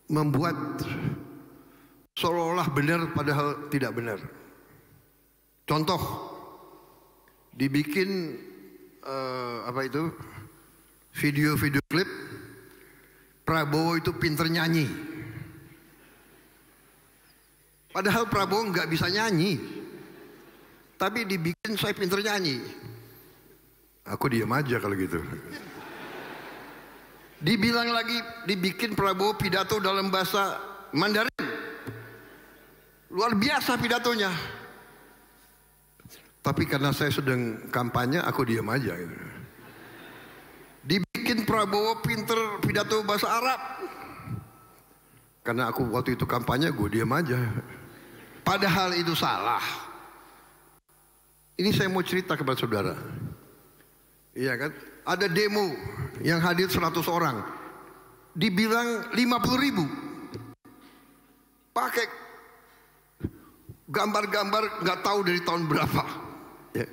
membuat seolah-olah benar padahal tidak benar. Contoh, dibikin video-video klip Prabowo itu pinter nyanyi, padahal Prabowo nggak bisa nyanyi, tapi dibikin saya pinter nyanyi. Aku diam aja kalau gitu. Dibilang lagi, dibikin Prabowo pidato dalam bahasa Mandarin. luar biasa pidatonya. Tapi karena saya sedang kampanye, aku diam aja. Dibikin Prabowo pinter pidato bahasa Arab. Karena aku waktu itu kampanye, gue diam aja. Padahal itu salah. Ini saya mau cerita kepada saudara. Iya kan? Ada demo yang hadir 100 orang. Dibilang 50.000. Pakai gambar-gambar nggak tahu dari tahun berapa. Ya.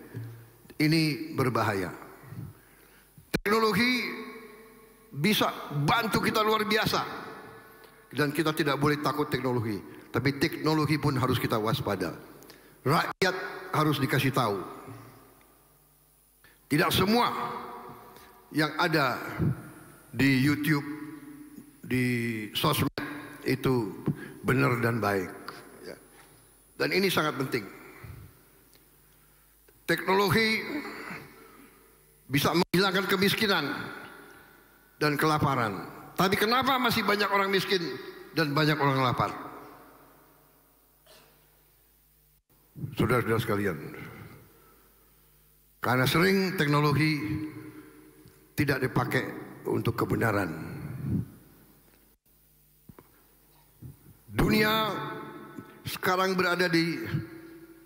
Ini berbahaya. Teknologi bisa bantu kita luar biasa. Dan kita tidak boleh takut teknologi. Tapi teknologi pun harus kita waspada. Rakyat harus dikasih tahu. Tidak semua yang ada di YouTube, di sosmed itu benar dan baik. Dan ini sangat penting. Teknologi bisa menghilangkan kemiskinan dan kelaparan. Tapi kenapa masih banyak orang miskin dan banyak orang lapar? Saudara-saudara sekalian, karena sering teknologi tidak dipakai untuk kebenaran. Dunia sekarang berada di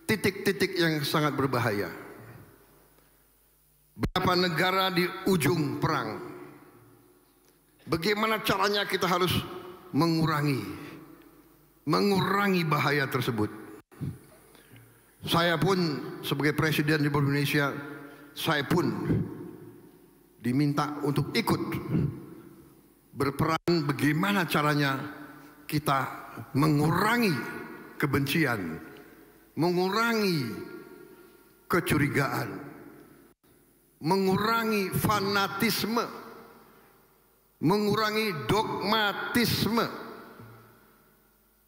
titik-titik yang sangat berbahaya. Berapa negara di ujung perang. Bagaimana caranya kita harus mengurangi bahaya tersebut. Saya pun sebagai Presiden Republik Indonesia, saya pun diminta untuk ikut berperan bagaimana caranya kita mengurangi kebencian, mengurangi kecurigaan, mengurangi fanatisme, mengurangi dogmatisme.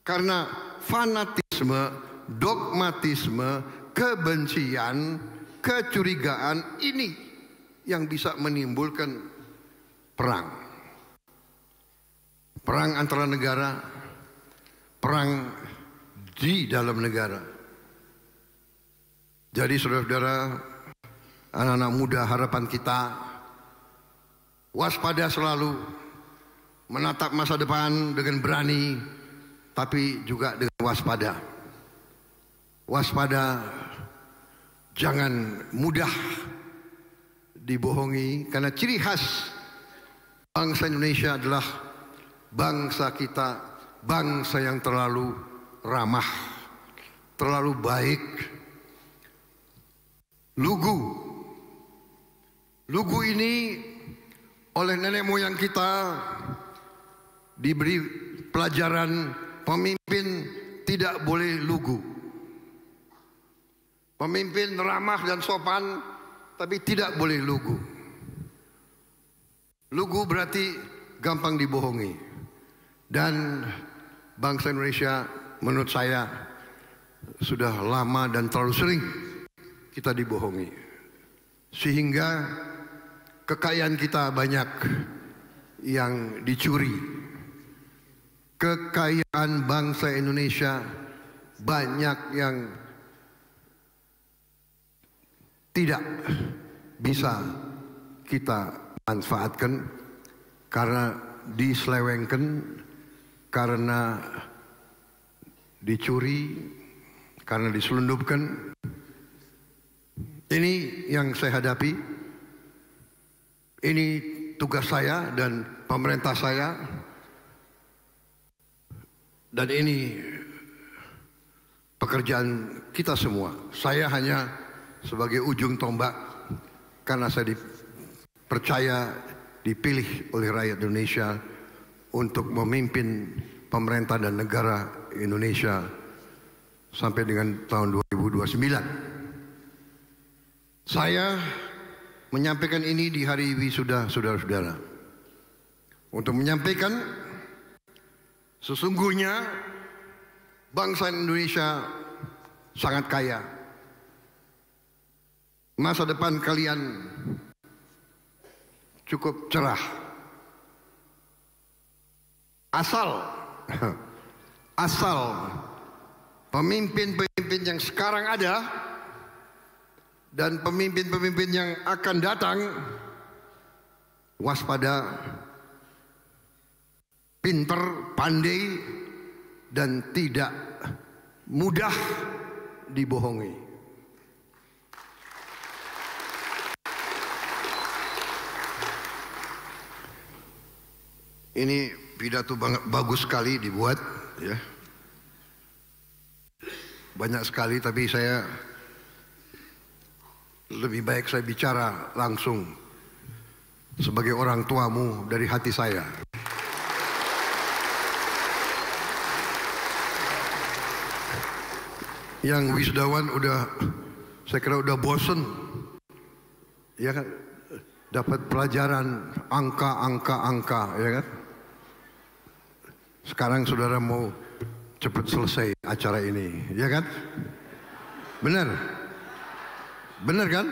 Karena fanatisme, dogmatisme, kebencian, kecurigaan ini yang bisa menimbulkan perang. Perang antara negara, perang di dalam negara. Jadi saudara-saudara, anak-anak muda, harapan kita waspada selalu, menatap masa depan dengan berani, tapi juga dengan waspada. Waspada, jangan mudah dibohongi, karena ciri khas bangsa Indonesia adalah bangsa kita, bangsa yang terlalu ramah, terlalu baik. Lugu ini oleh nenek moyang kita diberi pelajaran, pemimpin tidak boleh lugu. Pemimpin ramah dan sopan, tapi tidak boleh lugu. Lugu berarti gampang dibohongi. Dan bangsa Indonesia menurut saya sudah lama dan terlalu sering kita dibohongi. Sehingga kekayaan kita banyak yang dicuri. Kekayaan bangsa Indonesia banyak yang tidak bisa kita manfaatkan karena diselewengkan, karena dicuri, karena diselundupkan. Ini yang saya hadapi. Ini tugas saya dan pemerintah saya. Dan ini pekerjaan kita semua. Saya hanya sebagai ujung tombak karena saya dipercaya, dipilih oleh rakyat Indonesia untuk memimpin pemerintah dan negara Indonesia sampai dengan tahun 2029. Saya menyampaikan ini di hari wisuda saudara-saudara untuk menyampaikan sesungguhnya bangsa Indonesia sangat kaya. Masa depan kalian cukup cerah. Asal pemimpin-pemimpin yang sekarang ada dan pemimpin-pemimpin yang akan datang, waspada, pinter, pandai, dan tidak mudah dibohongi. Ini pidato bagus sekali dibuat, ya. Banyak sekali, tapi saya lebih baik saya bicara langsung sebagai orang tuamu dari hati saya. Yang wisudawan udah, saya kira udah bosen, ya kan, dapat pelajaran angka, ya kan. Sekarang saudara mau cepat selesai acara ini, ya kan? Benar? Benar kan?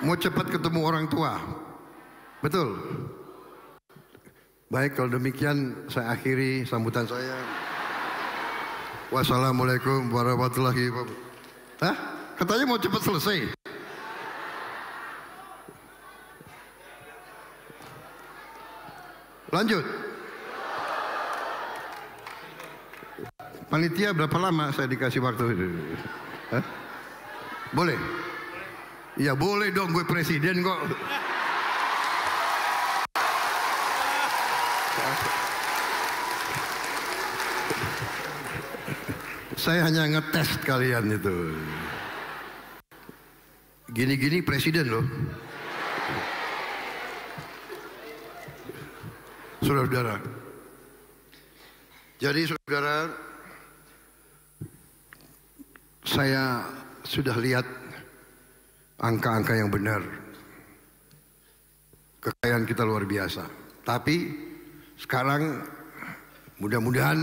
Mau cepat ketemu orang tua, betul? Baik, kalau demikian saya akhiri sambutan saya. Wassalamualaikum warahmatullahi wabarakatuh. Hah? Katanya mau cepat selesai. Lanjut. Panitia berapa lama saya dikasih waktu itu? Hah? Boleh? Ya boleh dong, gue presiden kok. Saya hanya ngetes kalian itu. Gini-gini presiden loh. Saudara-saudara. Jadi saudara, saya sudah lihat angka-angka yang benar. Kekayaan kita luar biasa. Tapi sekarang mudah-mudahan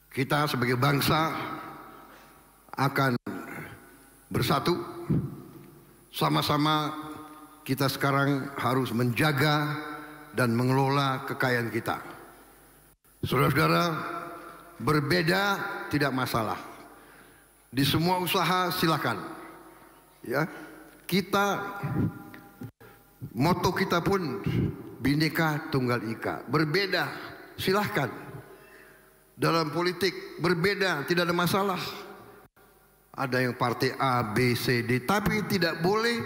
kita sebagai bangsa akan bersatu. Sama-sama kita sekarang harus menjaga dan mengelola kekayaan kita. Saudara-saudara, berbeda tidak masalah. Di semua usaha silakan. Ya, kita, moto kita pun Bhinneka Tunggal Ika. Berbeda silahkan. Dalam politik berbeda tidak ada masalah. Ada yang partai A, B, C, D, tapi tidak boleh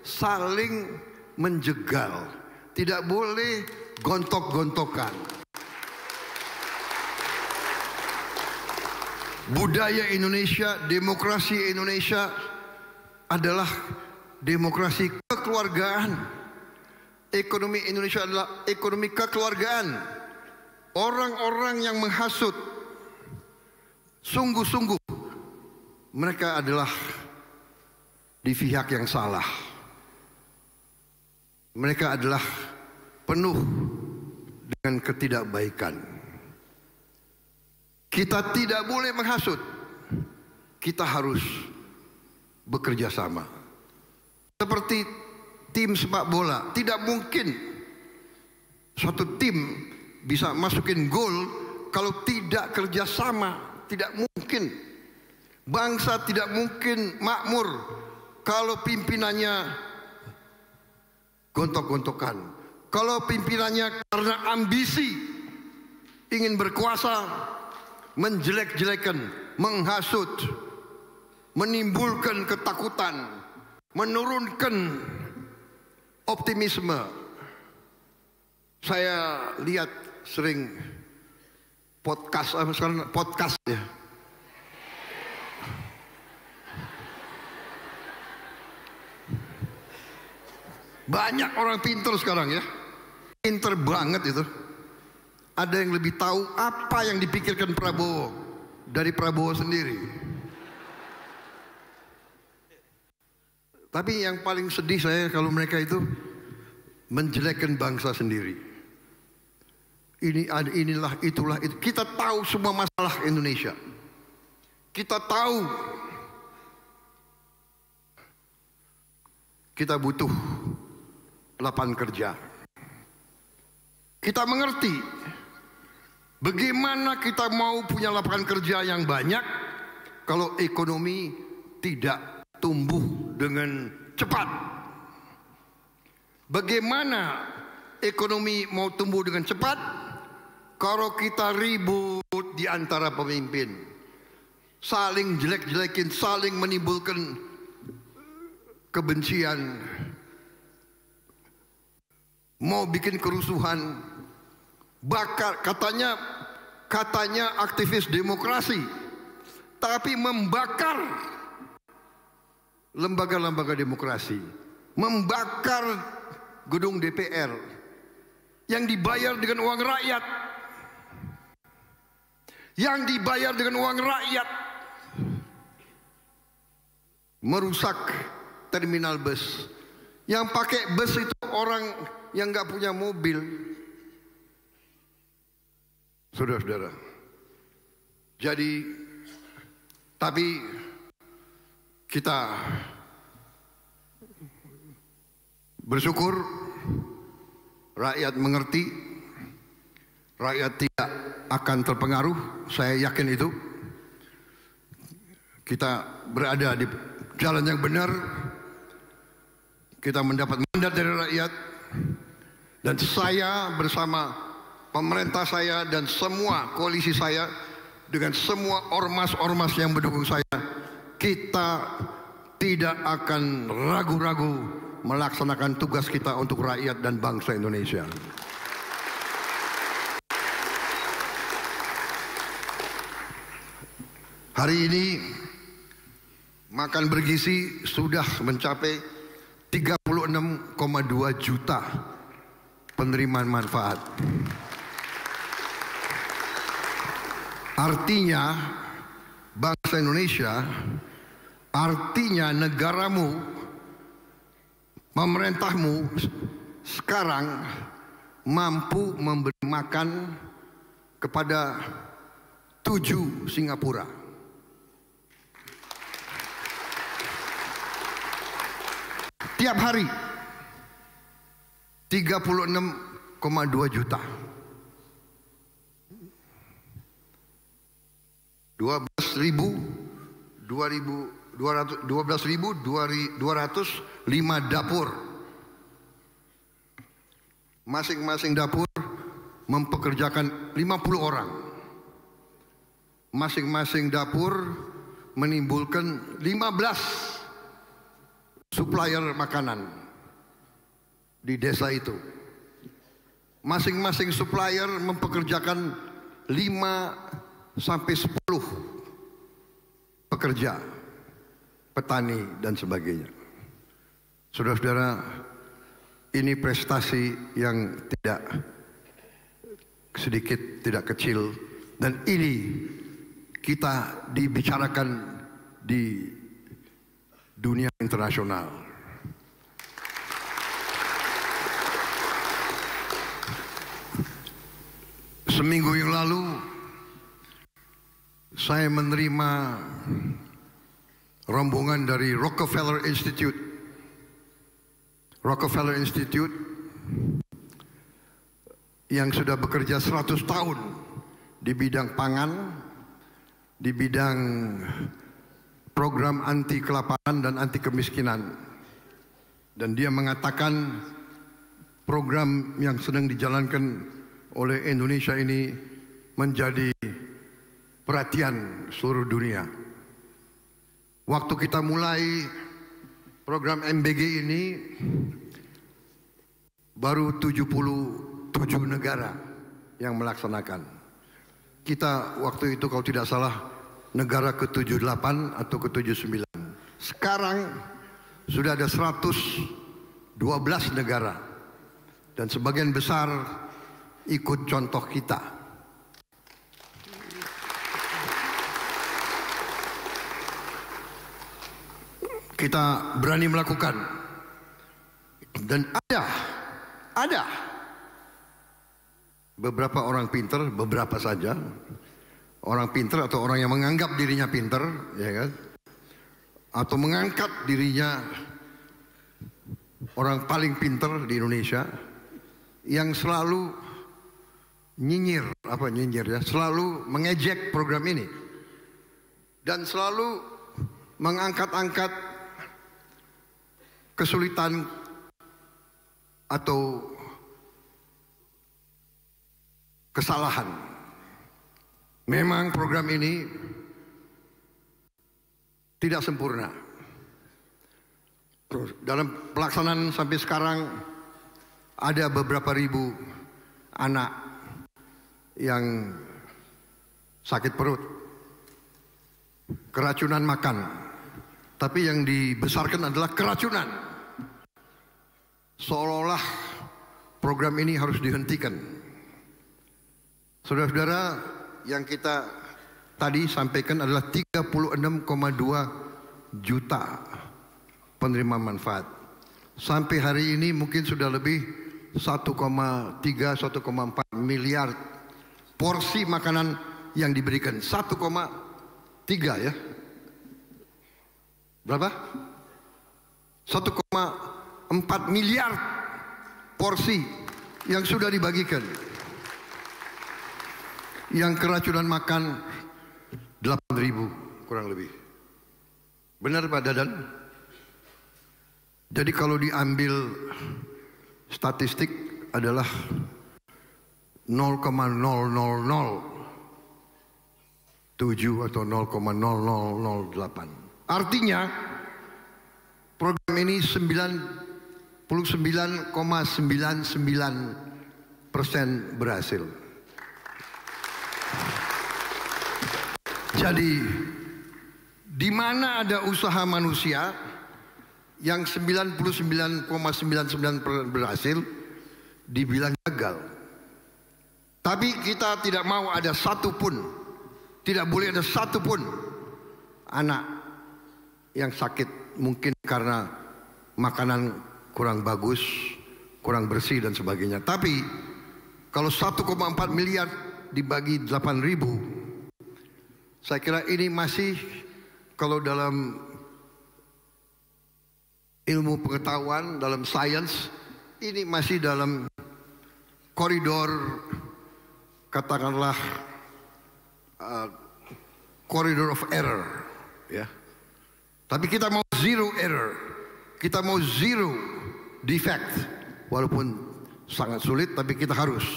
saling menjegal. Tidak boleh gontok-gontokan. Budaya Indonesia, demokrasi Indonesia adalah demokrasi kekeluargaan. Ekonomi Indonesia adalah ekonomi kekeluargaan. Orang-orang yang menghasut sungguh-sungguh mereka adalah di pihak yang salah. Mereka adalah penuh dengan ketidakbaikan. Kita tidak boleh menghasut. Kita harus bekerja sama. Seperti tim sepak bola, tidak mungkin suatu tim bisa masukin gol kalau tidak kerjasama. Tidak mungkin. Bangsa tidak mungkin makmur kalau pimpinannya gontok-gontokan. Kalau pimpinannya karena ambisi ingin berkuasa, menjelek-jelekan, menghasut, menimbulkan ketakutan, menurunkan optimisme. Saya lihat sering podcast ya. Banyak orang pintar sekarang ya. Pintar banget itu. Ada yang lebih tahu apa yang dipikirkan Prabowo dari Prabowo sendiri. Tapi yang paling sedih saya kalau mereka itu menjelekkan bangsa sendiri. Inilah, itulah, itu. Kita tahu semua masalah Indonesia. Kita tahu kita butuh lapangan kerja. Kita mengerti Bagaimana kita mau punya lapangan kerja yang banyak kalau ekonomi tidak tumbuh dengan cepat? Bagaimana ekonomi mau tumbuh dengan cepat kalau kita ribut di antara pemimpin, saling jelek-jelekin, saling menimbulkan kebencian, mau bikin kerusuhan, bakar, katanya aktivis demokrasi, tapi membakar lembaga-lembaga demokrasi, membakar gedung DPR yang dibayar dengan uang rakyat, merusak terminal bus. Yang pakai bus itu orang yang nggak punya mobil. Saudara-saudara, jadi tapi kita bersyukur rakyat mengerti, rakyat tidak akan terpengaruh. Saya yakin itu. Kita berada di jalan yang benar. Kita mendapat mandat dari rakyat, dan saya bersama pemerintah saya dan semua koalisi saya dengan semua ormas-ormas yang mendukung saya, kita tidak akan ragu-ragu melaksanakan tugas kita untuk rakyat dan bangsa Indonesia. Hari ini makan bergizi sudah mencapai 36,2 juta penerimaan manfaat. Artinya bangsa Indonesia, artinya negaramu, pemerintahmu sekarang mampu memberi makan kepada 7 Singapura. Tiap hari 36,2 juta. 12.205 dapur. Masing-masing dapur mempekerjakan 50 orang. Masing-masing dapur menimbulkan 15 supplier makanan di desa itu. Masing-masing supplier mempekerjakan 5 sampai 10 pekerja, petani dan sebagainya. Saudara-saudara, ini prestasi yang tidak sedikit, tidak kecil, dan ini kita dibicarakan di dunia internasional. Seminggu yang lalu saya menerima rombongan dari Rockefeller Institute. Rockefeller Institute yang sudah bekerja 100 tahun di bidang pangan, di bidang program anti kelaparan dan anti kemiskinan. Dan dia mengatakan program yang sedang dijalankan oleh Indonesia ini menjadi perhatian seluruh dunia. Waktu kita mulai program MBG ini, baru 77 negara yang melaksanakan. Kita waktu itu kalau tidak salah negara ke-78 atau ke-79. Sekarang sudah ada 112 negara, dan sebagian besar ikut contoh kita. Kita berani melakukan, dan ada beberapa orang pinter, beberapa saja orang pinter atau orang yang menganggap dirinya pinter, ya kan, atau mengangkat dirinya orang paling pinter di Indonesia, yang selalu nyinyir ya, selalu mengejek program ini dan selalu mengangkat-angkat kesulitan atau kesalahan. Memang program ini tidak sempurna. Dalam pelaksanaan sampai sekarang ada beberapa ribu anak yang sakit perut, keracunan makan, tapi yang dibesarkan adalah keracunan. Seolah-olah program ini harus dihentikan. Saudara-saudara, yang kita tadi sampaikan adalah 36,2 juta penerima manfaat. Sampai hari ini mungkin sudah lebih 1,4 miliar porsi makanan yang diberikan. 1,3 ya. Berapa? 1,4 miliar porsi yang sudah dibagikan. Yang keracunan makan 8.000 kurang lebih. Benar Pak Dadan? Jadi kalau diambil statistik adalah 0,0007 atau 0,0008. Artinya program ini 99,99% berhasil. Jadi di mana ada usaha manusia yang 99,99% berhasil dibilang gagal. Tapi kita tidak mau ada satupun, tidak boleh ada satupun anak yang sakit, mungkin karena makanan kurang bagus, kurang bersih dan sebagainya. Tapi kalau 1,4 miliar dibagi 8.000, saya kira ini masih, kalau dalam ilmu pengetahuan, dalam sains, ini masih dalam koridor, katakanlah koridor of error ya. Tapi kita mau zero error, kita mau zero defect, walaupun sangat sulit, tapi kita harus.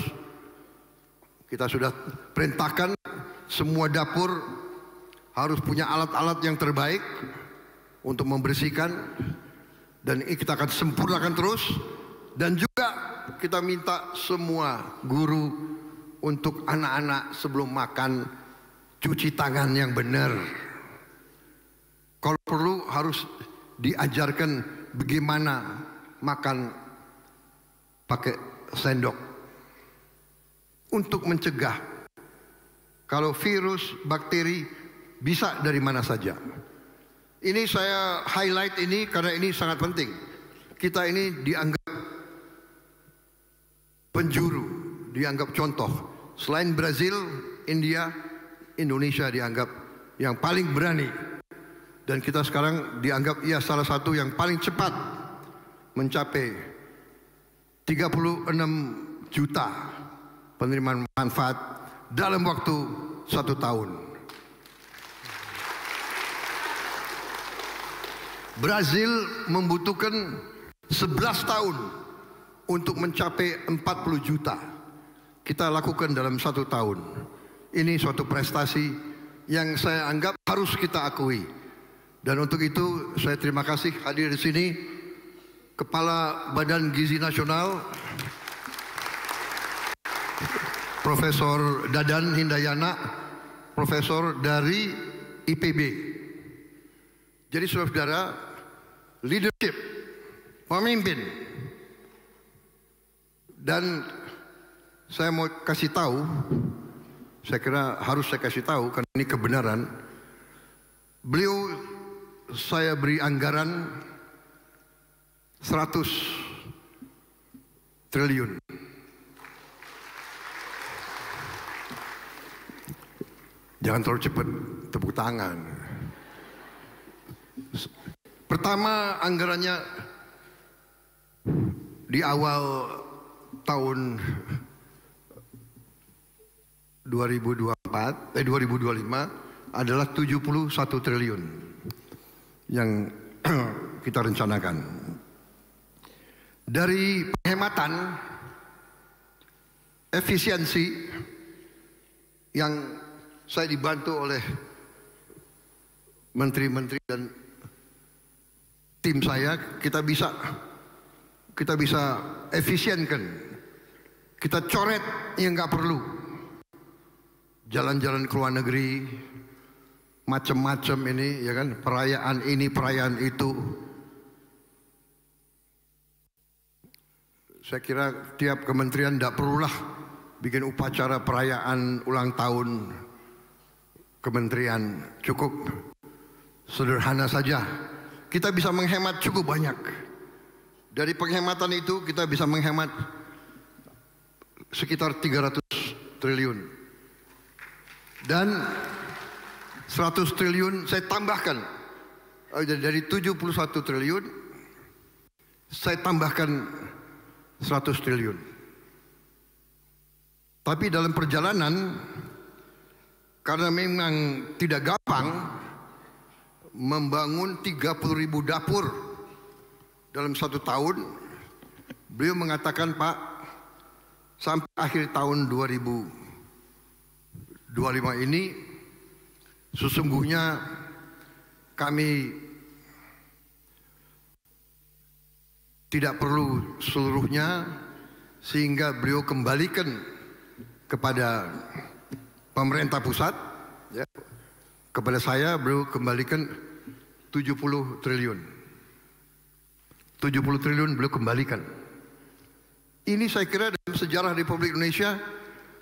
Kita sudah perintahkan semua dapur harus punya alat-alat yang terbaik untuk membersihkan, dan ini kita akan sempurnakan terus. Dan juga kita minta semua guru untuk anak-anak sebelum makan cuci tangan yang benar. Kalau perlu harus diajarkan bagaimana makan pakai sendok untuk mencegah kalau virus, bakteri bisa dari mana saja. Ini saya highlight ini karena ini sangat penting. Kita ini dianggap penjuru, dianggap contoh. Selain Brazil, India, Indonesia dianggap yang paling berani. Dan kita sekarang dianggap salah satu yang paling cepat mencapai 36 juta penerimaan manfaat dalam waktu 1 tahun. Brazil membutuhkan 11 tahun untuk mencapai 40 juta. Kita lakukan dalam 1 tahun. Ini suatu prestasi yang saya anggap harus kita akui. Dan untuk itu saya terima kasih hadir di sini Kepala Badan Gizi Nasional Profesor Dadan Hindayana, Profesor dari IPB. Jadi saudara-saudara, leadership, pemimpin. Dan saya mau kasih tahu, saya kira harus saya kasih tahu karena ini kebenaran. Beliau saya beri anggaran 100 triliun. Jangan terlalu cepat, tepuk tangan. Pertama anggarannya di awal tahun 2025 adalah 71 triliun yang kita rencanakan. Dari penghematan, efisiensi yang saya dibantu oleh menteri-menteri dan tim saya, kita bisa efisienkan, kita coret yang nggak perlu, jalan-jalan ke luar negeri, macam-macam ini, ya kan, perayaan ini, perayaan itu. Saya kira tiap kementerian tidak perlulah bikin upacara perayaan ulang tahun kementerian, cukup sederhana saja. Kita bisa menghemat cukup banyak. Dari penghematan itu kita bisa menghemat sekitar 300 triliun. Dan 100 triliun saya tambahkan. Dari 71 triliun saya tambahkan 100 triliun. Tapi dalam perjalanan, karena memang tidak gampang membangun 30.000 dapur dalam 1 tahun, beliau mengatakan, Pak, sampai akhir tahun 2025 ini sesungguhnya kami tidak perlu seluruhnya, sehingga beliau kembalikan kepada pemerintah pusat, ya, kepada saya beliau kembalikan 70 triliun. 70 triliun beliau kembalikan. Ini saya kira dalam sejarah Republik Indonesia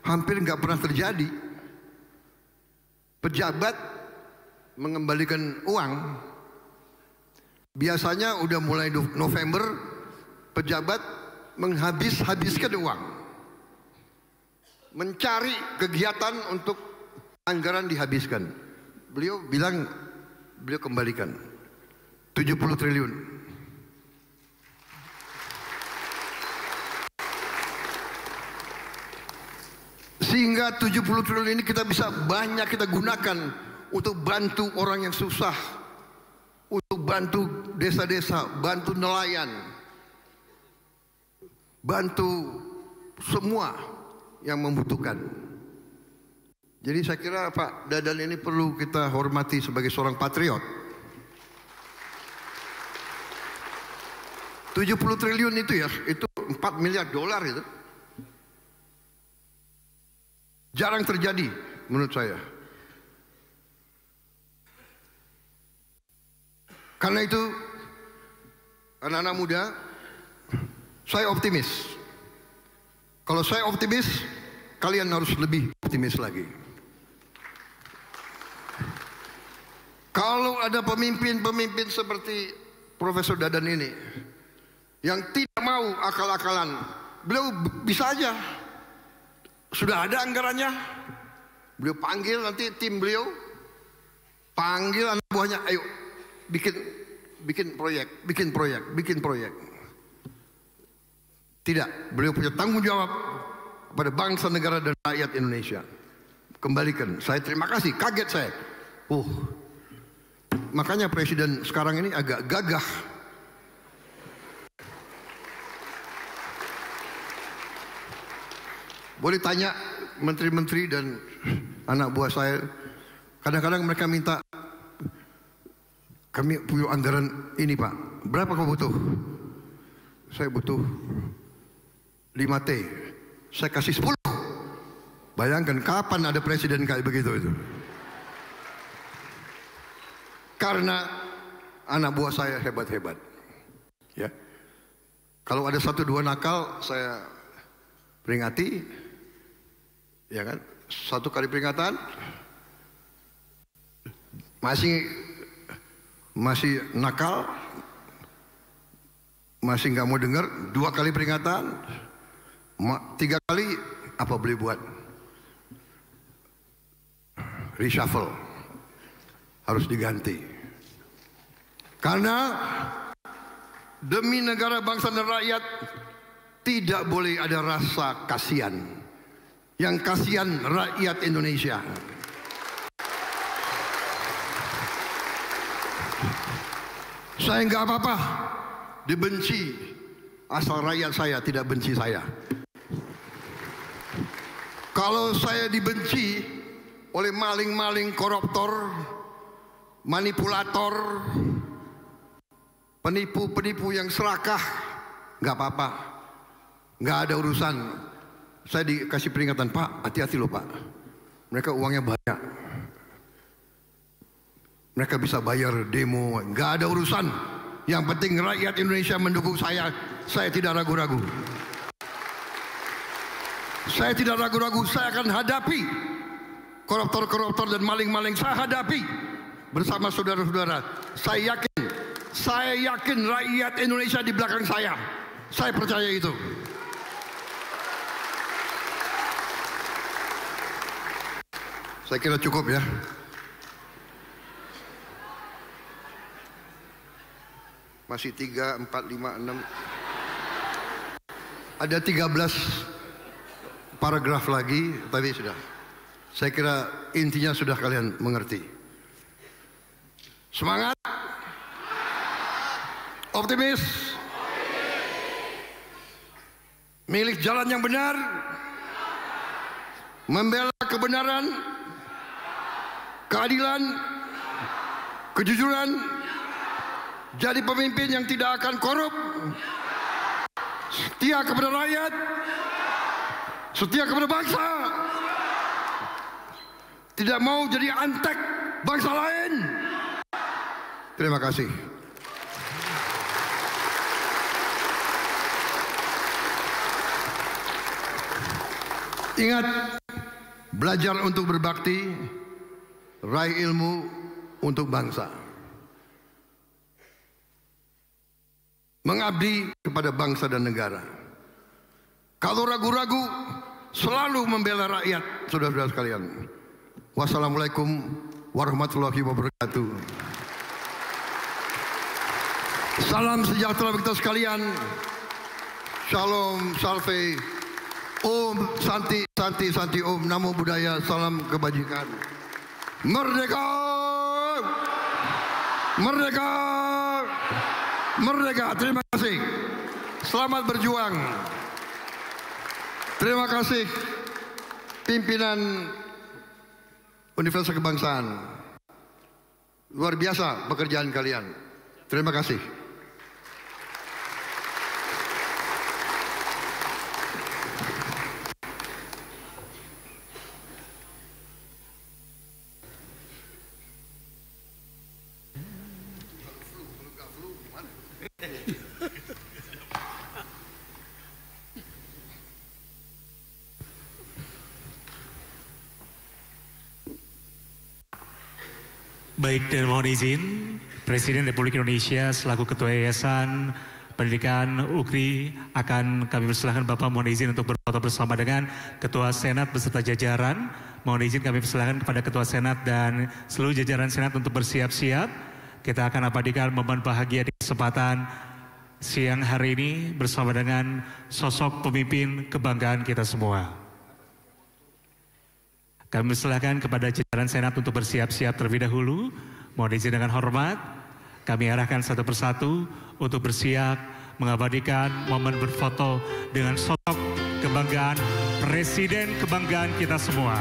hampir nggak pernah terjadi. Pejabat mengembalikan uang. Biasanya udah mulai November pejabat menghabiskan uang, mencari kegiatan untuk anggaran dihabiskan. Beliau bilang beliau kembalikan 70 triliun. Sehingga 70 triliun ini kita bisa banyak kita gunakan untuk bantu orang yang susah, untuk bantu desa-desa, bantu nelayan, bantu semua yang membutuhkan. Jadi saya kira Pak Dadan ini perlu kita hormati sebagai seorang patriot. 70 triliun itu ya, itu 4 miliar dolar itu. Jarang terjadi menurut saya. Karena itu anak-anak muda, saya optimis. Kalau saya optimis, kalian harus lebih optimis lagi. Kalau ada pemimpin-pemimpin seperti Profesor Dadan ini yang tidak mau akal-akalan, beliau bisa aja, sudah ada anggarannya, beliau panggil nanti tim beliau, panggil anak buahnya, ayo bikin proyek. Tidak, beliau punya tanggung jawab kepada bangsa, negara, dan rakyat Indonesia. Kembalikan. Saya terima kasih, kaget saya. Makanya presiden sekarang ini agak gagah. Boleh tanya menteri-menteri dan anak buah saya. Kadang-kadang mereka minta, kami punya anggaran ini Pak, berapa kau butuh? Saya butuh 5T, saya kasih 10. Bayangkan kapan ada presiden kayak begitu itu. Karena anak buah saya hebat-hebat. Ya. Kalau ada 1-2 nakal, saya peringati. Ya kan? 1 kali peringatan masih nakal, masih nggak mau dengar, 2 kali peringatan, 3 kali apa boleh buat? Reshuffle, harus diganti. Karena demi negara, bangsa, dan rakyat tidak boleh ada rasa kasihan, yang kasihan rakyat Indonesia. Saya nggak apa-apa dibenci, asal rakyat saya tidak benci saya. Kalau saya dibenci oleh maling-maling, koruptor, manipulator, penipu-penipu yang serakah, nggak apa-apa, nggak ada urusan. Saya dikasih peringatan, Pak, hati-hati loh Pak, mereka uangnya banyak, mereka bisa bayar demo, nggak ada urusan. Yang penting rakyat Indonesia mendukung saya tidak ragu-ragu. Saya tidak ragu-ragu, saya akan hadapi koruptor-koruptor dan maling-maling, saya hadapi bersama saudara-saudara. Saya yakin rakyat Indonesia di belakang saya percaya itu. Saya kira cukup ya. Masih 3, 4, 5, 6. Ada 13 paragraf lagi, tapi sudah. Saya kira intinya sudah kalian mengerti. Semangat, optimis, milik jalan yang benar, membela kebenaran, keadilan, kejujuran, jadi pemimpin yang tidak akan korup, setia kepada rakyat, setia kepada bangsa, tidak mau jadi antek bangsa lain. Terima kasih. Ingat, belajar untuk berbakti, raih ilmu untuk bangsa, mengabdi kepada bangsa dan negara. Kalau ragu-ragu, selalu membela rakyat, saudara-saudara sekalian. Wassalamualaikum warahmatullahi wabarakatuh. Salam sejahtera bagi kita sekalian. Shalom, salve, Om, Santi, Santi, Santi, Om, Namo Buddhaya, salam kebajikan. Merdeka! Merdeka! Merdeka! Terima kasih. Selamat berjuang. Terima kasih pimpinan Universitas Kebangsaan. Luar biasa pekerjaan kalian. Terima kasih. Baik, dan mohon izin, Presiden Republik Indonesia selaku Ketua Yayasan Pendidikan UKRI akan kami persilahkan Bapak mohon izin untuk berfoto bersama dengan Ketua Senat beserta jajaran. Mohon izin kami persilahkan kepada Ketua Senat dan seluruh jajaran Senat untuk bersiap-siap. Kita akan abadikan momen bahagia di kesempatan siang hari ini bersama dengan sosok pemimpin kebanggaan kita semua. Kami persilahkan kepada jajaran Senat untuk bersiap-siap terlebih dahulu. Mohon izin dengan hormat, kami arahkan satu persatu untuk bersiap mengabadikan momen berfoto dengan sosok kebanggaan Presiden kebanggaan kita semua.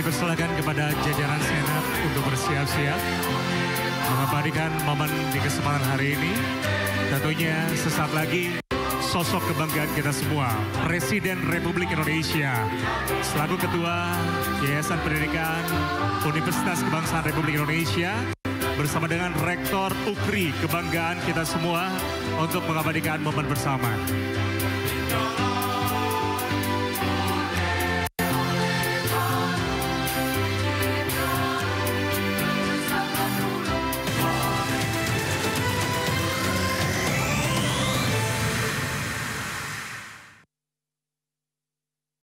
Persilakan kepada jajaran Senat untuk bersiap-siap mengabadikan momen di kesempatan hari ini. Tentunya sesaat lagi sosok kebanggaan kita semua, Presiden Republik Indonesia selaku Ketua Yayasan Pendidikan Universitas Kebangsaan Republik Indonesia bersama dengan Rektor UKRI kebanggaan kita semua untuk mengabadikan momen bersama.